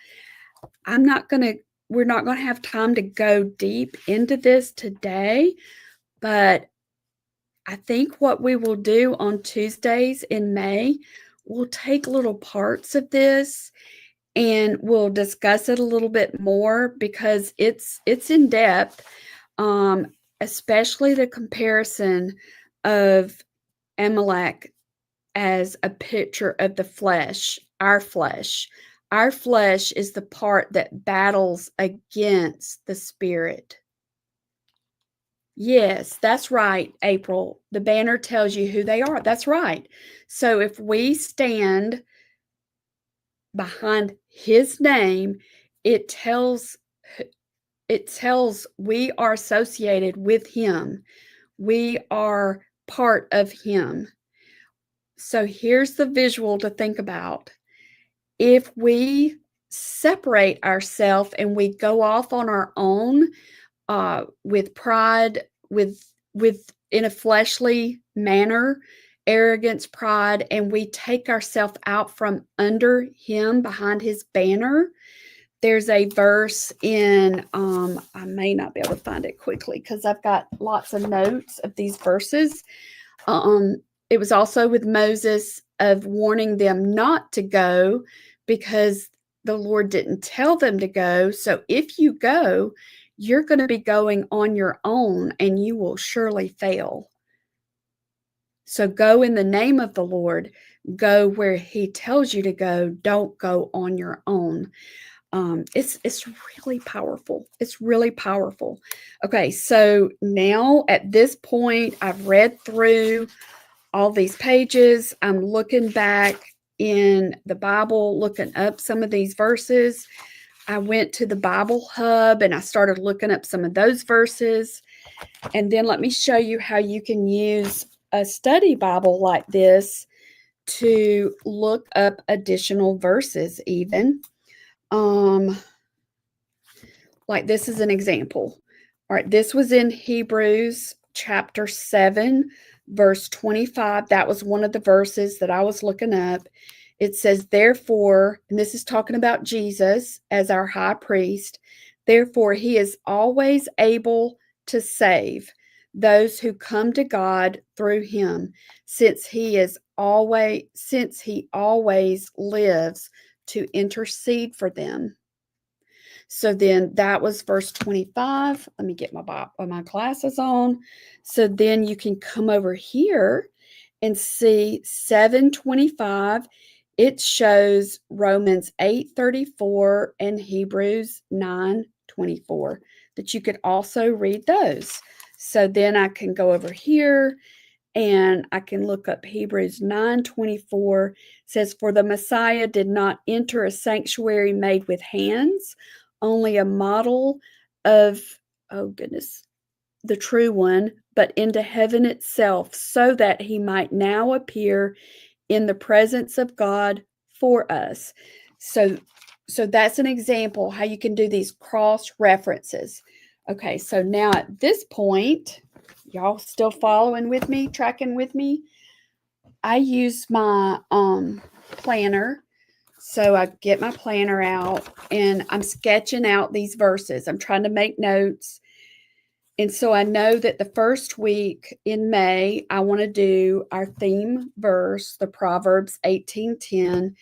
we're not going to have time to go deep into this today, but I think what we will do on Tuesdays in May, we'll take little parts of this and we'll discuss it a little bit more because it's in depth, especially the comparison of Amalek as a picture of the flesh, our flesh. Our flesh is the part that battles against the spirit. Yes, that's right, April. The banner tells you who they are. That's right. So if we stand behind his name, it tells we are associated with him. We are part of him. So here's the visual to think about. If we separate ourselves and we go off on our own with pride, with in a fleshly manner, arrogance, pride, and we take ourselves out from under him, behind his banner. There's a verse in, I may not be able to find it quickly because I've got lots of notes of these verses. It was also with Moses of warning them not to go because the Lord didn't tell them to go. So if you go, you're going to be going on your own and you will surely fail. So go in the name of the Lord. Go where he tells you to go. Don't go on your own. It's really powerful. It's really powerful. Okay, so now at this point, I've read through all these pages. I'm looking back in the Bible, looking up some of these verses. I went to the Bible Hub and I started looking up some of those verses. And then let me show you how you can use a study Bible like this to look up additional verses even. Like this is an example. All right, this was in Hebrews chapter 7, verse 25. That was one of the verses that I was looking up. It says, therefore, and this is talking about Jesus as our high priest, therefore he is always able to save those who come to God through him, since he always lives to intercede for them. So then that was verse 25. Let me get my glasses on. So then you can come over here and see 7:25. It shows Romans 8:34 and Hebrews 9:24, that you could also read those. So then I can go over here and I can look up Hebrews 9:24. Says, for the Messiah did not enter a sanctuary made with hands, only a model of, oh goodness, the true one, but into heaven itself, so that he might now appear in the presence of God for us. So that's an example how you can do these cross references. Okay, so now at this point, y'all still following with me, tracking with me? I use my planner. So I get my planner out and I'm sketching out these verses. I'm trying to make notes. And so I know that the first week in May, I want to do our theme verse, the Proverbs 18:10.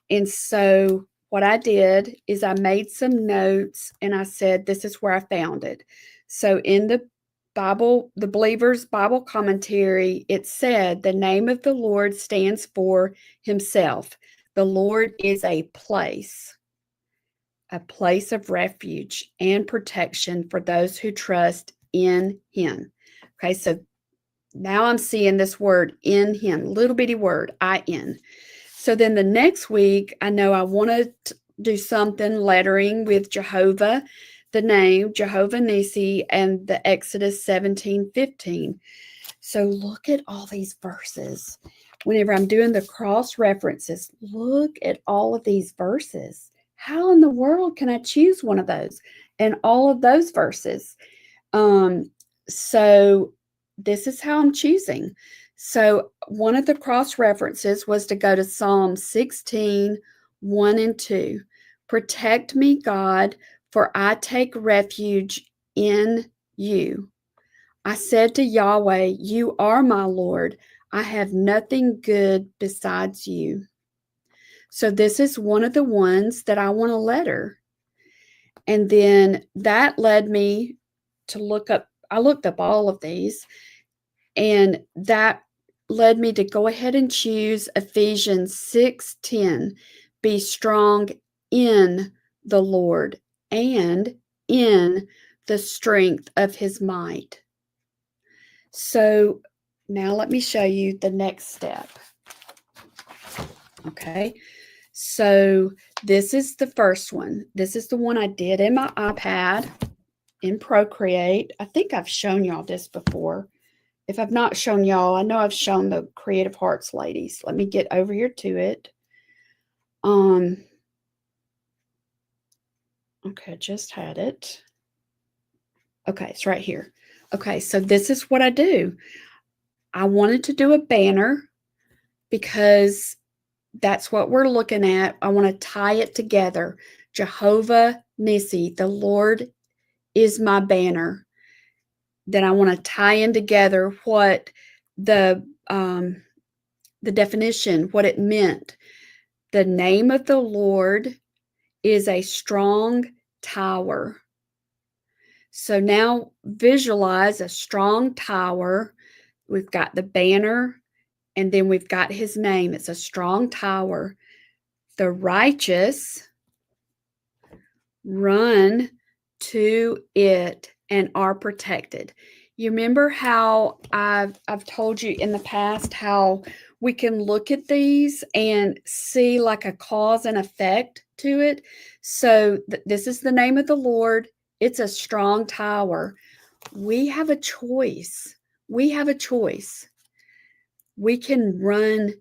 And so what I did is I made some notes and I said, this is where I found it. So in the Bible, the Believer's Bible Commentary, it said, the name of the Lord stands for himself. The Lord is a place of refuge and protection for those who trust in him. Okay, so now I'm seeing this word in him, little bitty word, I-N. So then the next week, I know I want to do something lettering with Jehovah, the name Jehovah Nissi, and the Exodus 17:15. So look at all these verses. Whenever I'm doing the cross references, look at all of these verses. How in the world can I choose one of those and all of those verses? So this is how I'm choosing. So one of the cross references was to go to Psalm 16:1 and 2. Protect me, God, for I take refuge in you. I said to Yahweh, you are my Lord. I have nothing good besides you. So this is one of the ones that I want to letter. And then that led me to I looked up all of these, and that led me to go ahead and choose Ephesians 6:10. Be strong in the Lord and in the strength of his might. So now let me show you the next step. Okay, so this is the first one. This is the one I did in my iPad in Procreate. I think I've shown y'all this before. If I've not shown y'all, I know I've shown the Creative Hearts ladies. Let me get over here to it. Okay, I just had it. Okay, it's right here. Okay, so this is what I do. I wanted to do a banner because that's what we're looking at. I want to tie it together. Jehovah Nissi, the Lord is my banner. Then I want to tie in together what the definition, what it meant. The name of the Lord is a strong tower. So now visualize a strong tower. We've got the banner, and then we've got his name. It's a strong tower. The righteous run to it and are protected. You remember how I've told you in the past how we can look at these and see like a cause and effect to it. So this is the name of the Lord. It's a strong tower. We have a choice. We have a choice. We can run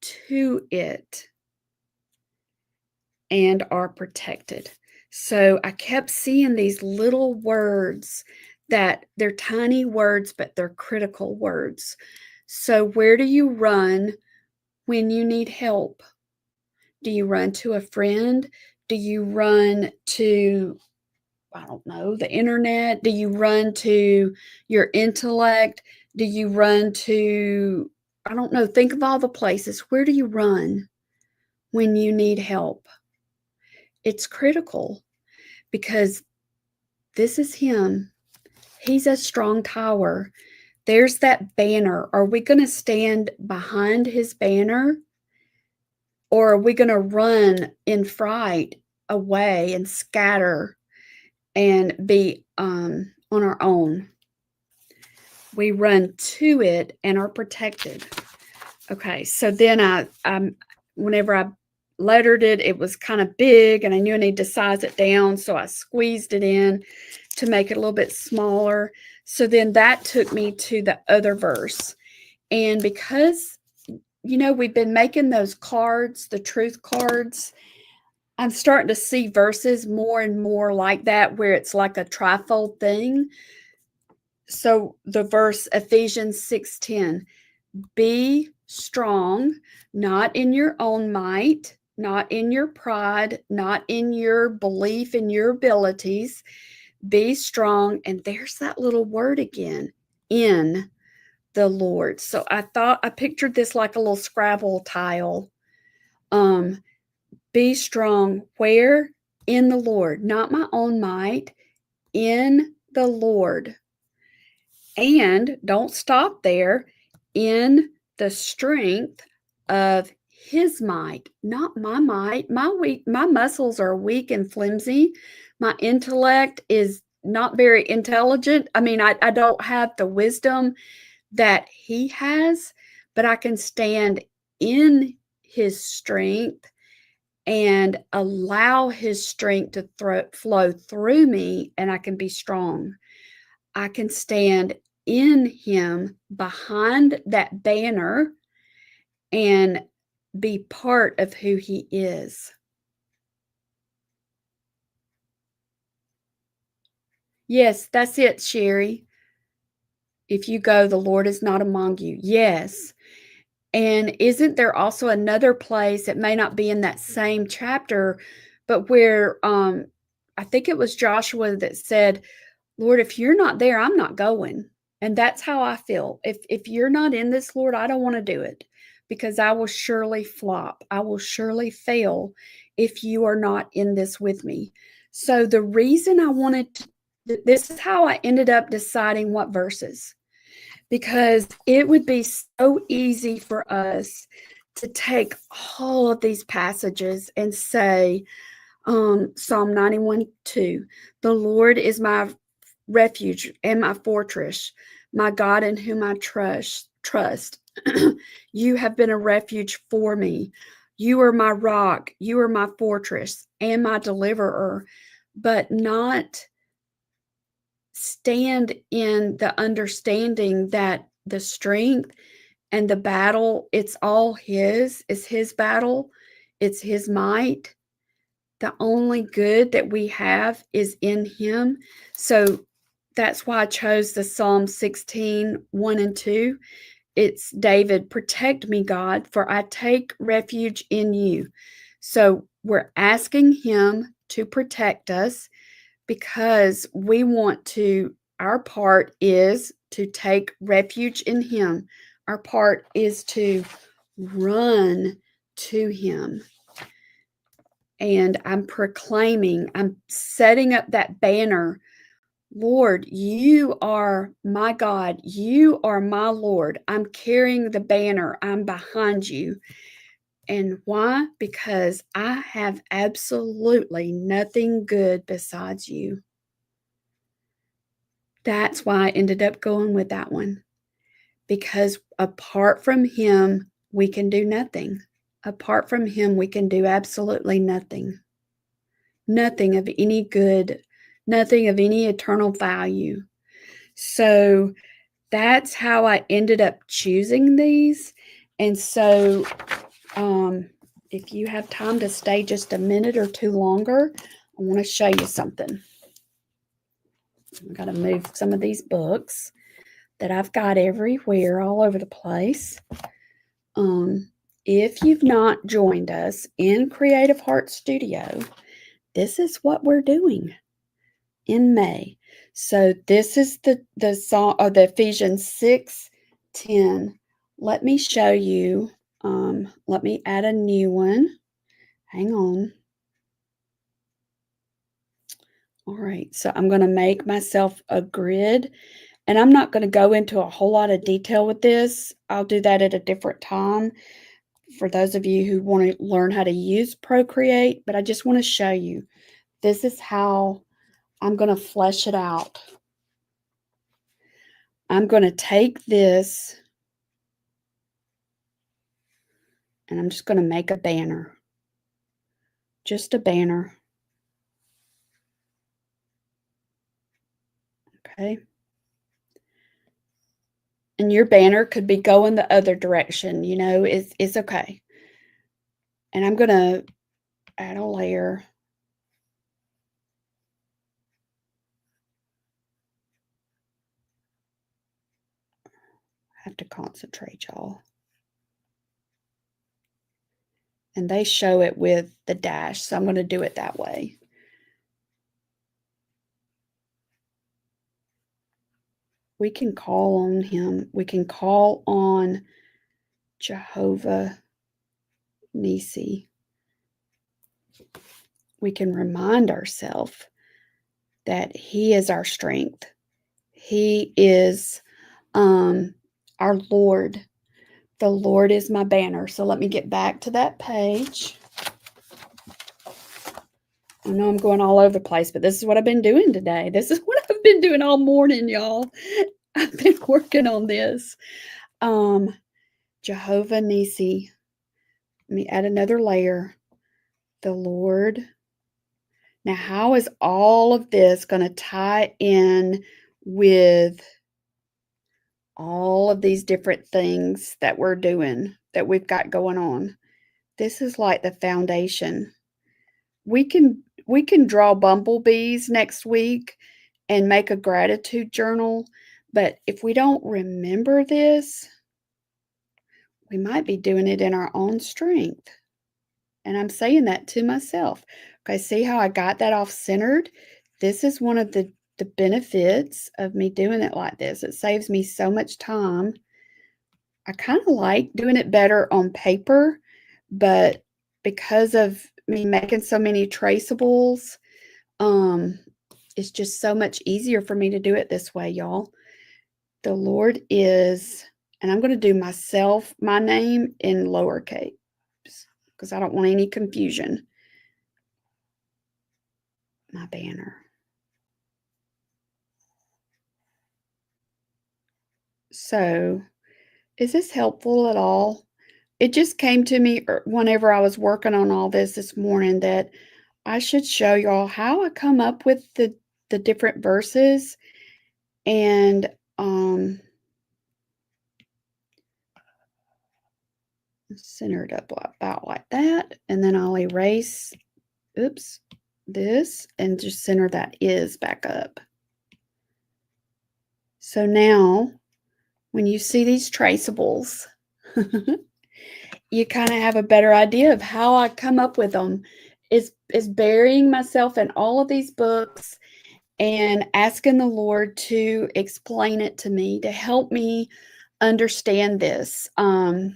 to it and are protected. So I kept seeing these little words that they're tiny words, but they're critical words. So where do you run when you need help? Do you run to a friend? Do you run to I don't know, the internet? Do you run to your intellect? Do you run to, I don't know, think of all the places. Where do you run when you need help? It's critical because this is him. He's a strong tower. There's that banner. Are we going to stand behind his banner? Or are we going to run in fright away and scatter and be on our own? We run to it and are protected. Okay, so then whenever I lettered it, it was kind of big and I knew I needed to size it down. So I squeezed it in to make it a little bit smaller. So then that took me to the other verse. And because, you know, we've been making those cards, the truth cards, I'm starting to see verses more and more like that, where it's like a trifold thing. So the verse Ephesians 6:10, be strong, not in your own might, not in your pride, not in your belief in your abilities. Be strong. And there's that little word again, in the Lord. So I pictured this like a little Scrabble tile. Be strong where? In the Lord, not my own might, in the Lord. And don't stop there, in the strength of his might, not my might. My muscles are weak and flimsy. My intellect is not very intelligent. I mean, I don't have the wisdom that he has, but I can stand in his strength and allow his strength to flow through me, and I can be strong. I can stand in him behind that banner and be part of who he is. Yes, that's it, Sherry. If you go, the Lord is not among you. Yes. And isn't there also another place, it may not be in that same chapter, but where I think it was Joshua that said, Lord, if you're not there, I'm not going. And that's how I feel. If you're not in this, Lord, I don't want to do it, because I will surely flop. I will surely fail if you are not in this with me. So the reason I wanted to, this is how I ended up deciding what verses, because it would be so easy for us to take all of these passages and say, Psalm 91:2, the Lord is my refuge and my fortress, my God in whom I trust. You have been a refuge for me. You are my rock. You are my fortress and my deliverer, but not stand in the understanding that the strength and the battle, it's all his. It's his battle. It's his might. The only good that we have is in him. So that's why I chose the Psalm 16:1 and 2. It's David, protect me, God, for I take refuge in you. So we're asking him to protect us, because we want to, our part is to take refuge in him. Our part is to run to him. And I'm proclaiming, I'm setting up that banner. Lord, you are my God. You are my Lord. I'm carrying the banner. I'm behind you. And why? Because I have absolutely nothing good besides you. That's why I ended up going with that one. Because apart from him, we can do nothing. Apart from him, we can do absolutely nothing. Nothing of any good, nothing of any eternal value. So that's how I ended up choosing these. And so if you have time to stay just a minute or two longer, I want to show you something. I've got to move some of these books that I've got everywhere, all over the place. If you've not joined us in Creative Heart Studio, this is what we're doing. in May. So this is the song or the Ephesians 6:10. Let me show you. Let me add a new one. Hang on. All right, so I'm going to make myself a grid, and I'm not going to go into a whole lot of detail with this. I'll do that at a different time for those of you who want to learn how to use Procreate, but I just want to show you. This is how I'm going to flesh it out. I'm going to take this and I'm just going to make a banner. Just a banner. Okay. And your banner could be going the other direction, you know, it's okay. And I'm going to add a layer. I have to concentrate, y'all. And they show it with the dash, so I'm going to do it that way. We can call on him. We can call on Jehovah Nisi. We can remind ourselves that he is our strength. He is our Lord. The Lord is my banner. So let me get back to that page. I know I'm going all over the place, but this is what I've been doing today. This is what I've been doing all morning, y'all. I've been working on this. Jehovah Nisi. Let me add another layer. The Lord. Now, how is all of this going to tie in with all of these different things that we're doing, that we've got going on? This is like the foundation. We can draw bumblebees next week and make a gratitude journal, but if we don't remember this, we might be doing it in our own strength. And I'm saying that to myself. Okay, see how I got that off centered? This is one of the benefits of me doing it like this. It saves me so much time. I kind of like doing it better on paper, but because of me making so many traceables, it's just so much easier for me to do it this way, y'all. The Lord is, and I'm going to do my name in lowercase because I don't want any confusion. My banner. So, is this helpful at all? It just came to me whenever I was working on all this morning that I should show y'all how I come up with the different verses, and center it up about like that, and then I'll erase this and just center that is back up. So now when you see these traceables, you kind of have a better idea of how I come up with them. Is burying myself in all of these books and asking the Lord to explain it to me, to help me understand this. And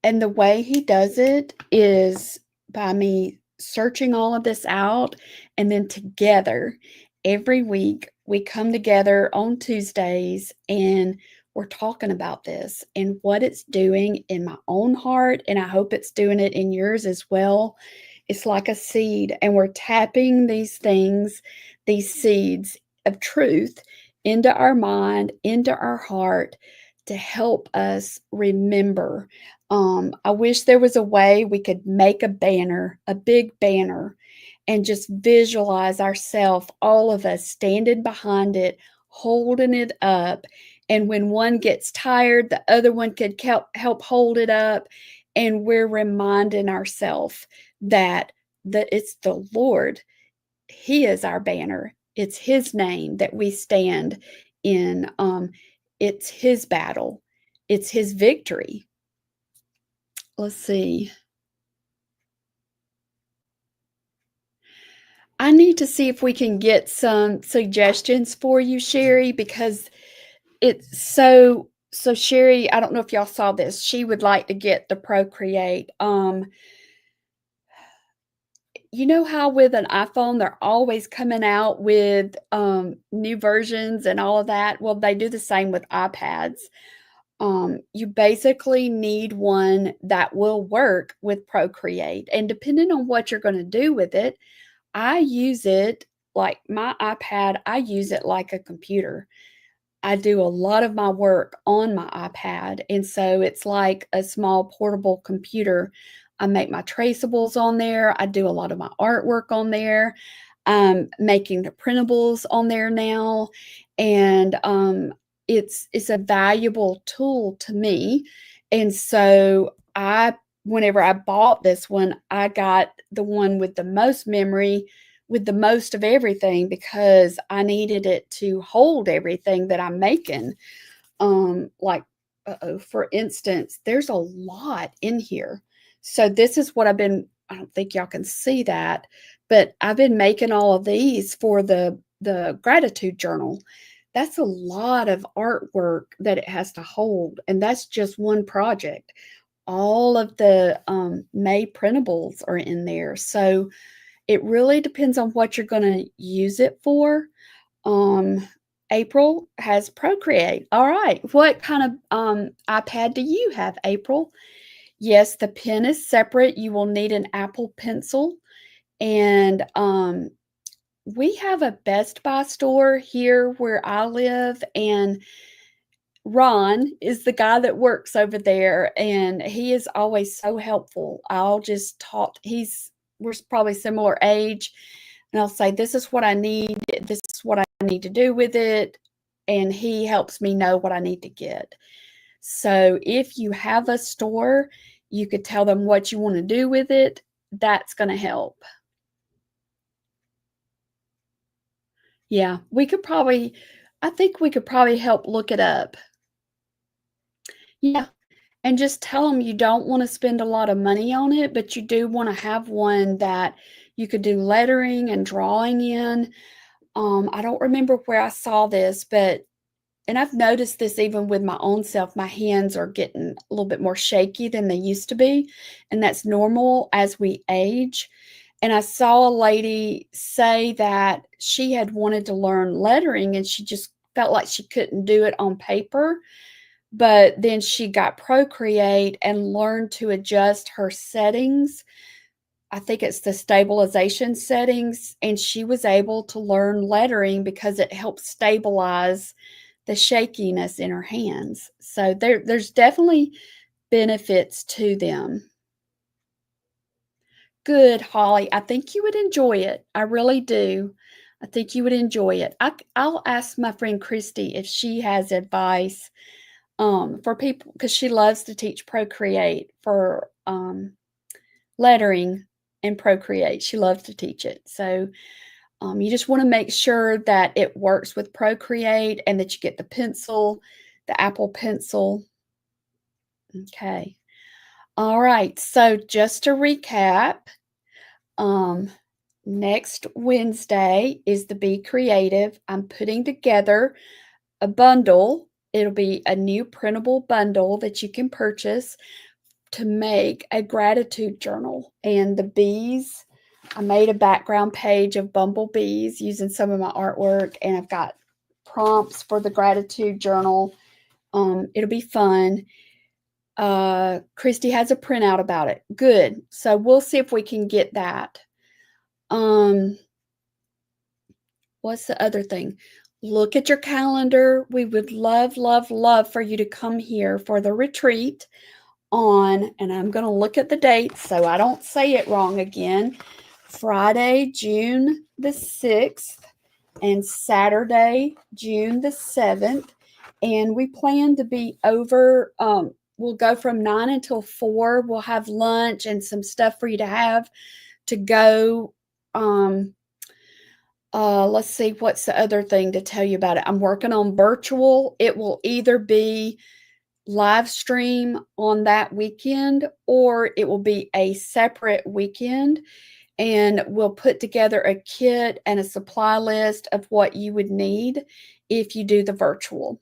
the way he does it is by me searching all of this out, and then together every week we come together on Tuesdays and we're talking about this and what it's doing in my own heart, and I hope it's doing it in yours as well. It's like a seed, and we're tapping these things, these seeds of truth into our mind, into our heart, to help us remember. I wish there was a way we could make a banner, a big banner, and just visualize ourselves, all of us standing behind it, holding it up. And when one gets tired, the other one could help hold it up. And we're reminding ourselves that it's the Lord. He is our banner. It's his name that we stand in. It's his battle. It's his victory. Let's see. I need to see if we can get some suggestions for you, Sherry, because it's so Sherry, I don't know if y'all saw this. She would like to get the Procreate. You know how with an iPhone, they're always coming out with new versions and all of that? Well, they do the same with iPads. You basically need one that will work with Procreate. And depending on what you're going to do with it, I use it like my iPad, I use it like a computer. I do a lot of my work on my iPad, and so it's like a small portable computer. I make my traceables on there. I do a lot of my artwork on there. I'm making the printables on there now, and it's a valuable tool to me. And so whenever I bought this one, I got the one with the most memory, with the most of everything, because I needed it to hold everything that I'm making. Like, for instance, there's a lot in here. So this is what I don't think y'all can see that, but I've been making all of these for the gratitude journal. That's a lot of artwork that it has to hold, and that's just one project. All of the made printables are in there. So it really depends on what you're gonna use it for. Um, April has Procreate. All right. What kind of iPad do you have, April? Yes, the pen is separate. You will need an Apple Pencil. And we have a Best Buy store here where I live, and Ron is the guy that works over there, and he is always so helpful. I'll just talk, we're probably similar age, and I'll say, "This is what I need. This is what I need to do with it." And he helps me know what I need to get. So if you have a store, you could tell them what you want to do with it. That's going to help. Yeah, I think we could probably help look it up. Yeah. And just tell them you don't wanna spend a lot of money on it, but you do wanna have one that you could do lettering and drawing in. I don't remember where I saw this, but and I've noticed this even with my own self, my hands are getting a little bit more shaky than they used to be, and that's normal as we age. And I saw a lady say that she had wanted to learn lettering, and she just felt like she couldn't do it on paper, but then she got Procreate and learned to adjust her settings. I think it's the stabilization settings, and she was able to learn lettering because it helps stabilize the shakiness in her hands. So there's definitely benefits to them. Good, Holly. I think you would enjoy it. I really do. I think you would enjoy it. I'll ask my friend Christy if she has advice for people, because she loves to teach Procreate for lettering and Procreate. She loves to teach it. So you just want to make sure that it works with Procreate and that you get the pencil, the Apple Pencil. Okay. All right. So just to recap, um, next Wednesday is the Be Creative. I'm putting together a bundle. It'll be a new printable bundle that you can purchase to make a gratitude journal. And the bees, I made a background page of bumblebees using some of my artwork, and I've got prompts for the gratitude journal. It'll be fun. Christy has a printout about it. Good. So we'll see if we can get that. What's the other thing? Look at your calendar. We would love, love, love for you to come here for the retreat on, and I'm going to look at the date so I don't say it wrong again, Friday, June the 6th and Saturday, June the 7th. And we plan to be over, we'll go from 9 until 4. We'll have lunch and some stuff for you to have to go. Let's see, what's the other thing to tell you about it? I'm working on virtual. It will either be live stream on that weekend, or it will be a separate weekend. and we'll put together a kit and a supply list of what you would need if you do the virtual.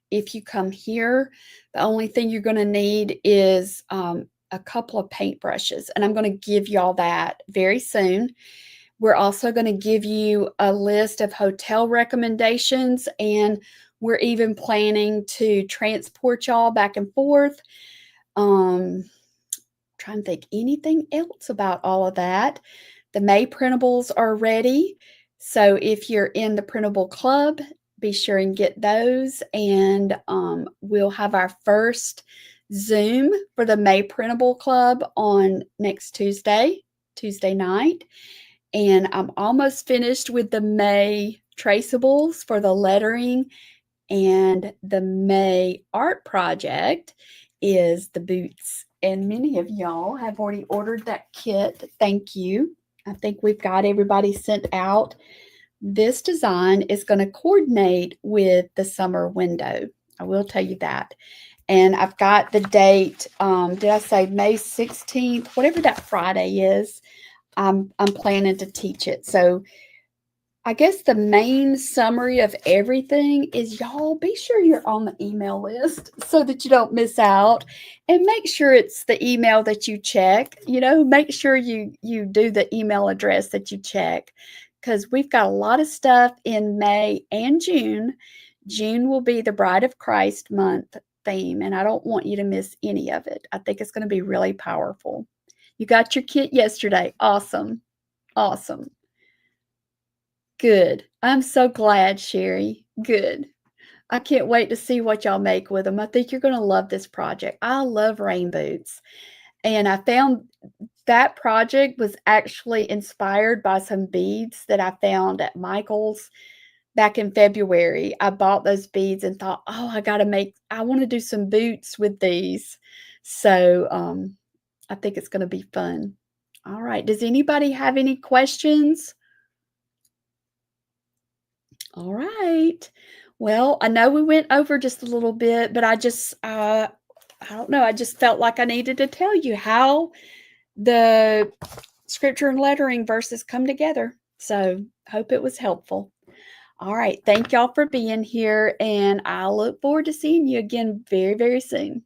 If you come here, the only thing you're going to need is a couple of paintbrushes, and I'm going to give y'all that very soon. We're also going to give you a list of hotel recommendations, and we're even planning to transport y'all back and forth. Trying to think anything else about all of that. The May printables are ready. So if you're in the printable club, be sure and get those. And we'll have our first Zoom for the May printable club on next Tuesday night. And I'm almost finished with the May traceables for the lettering, and the May art project is the boots. And many of y'all have already ordered that kit. Thank you. I think we've got everybody sent out. This design is going to coordinate with the summer window. I will tell you that. And I've got the date. Did I say May 16th? Whatever that Friday is, I'm planning to teach it. So I guess the main summary of everything is y'all be sure you're on the email list so that you don't miss out, and make sure it's the email that you check. Make sure you do the email address that you check, because we've got a lot of stuff in May and June. June will be the Bride of Christ month theme, and I don't want you to miss any of it. I think it's going to be really powerful. You got your kit yesterday. Awesome. Awesome. Good. I'm so glad, Sherry. Good. I can't wait to see what y'all make with them. I think you're going to love this project. I love rain boots. And I found that project was actually inspired by some beads that I found at Michael's back in February. I bought those beads and thought, oh, I want to do some boots with these. So I think it's going to be fun. All right. Does anybody have any questions? All right. Well, I know we went over just a little bit, but I don't know. I just felt like I needed to tell you how the scripture and lettering verses come together. So hope it was helpful. All right. Thank y'all for being here, and I look forward to seeing you again very, very soon.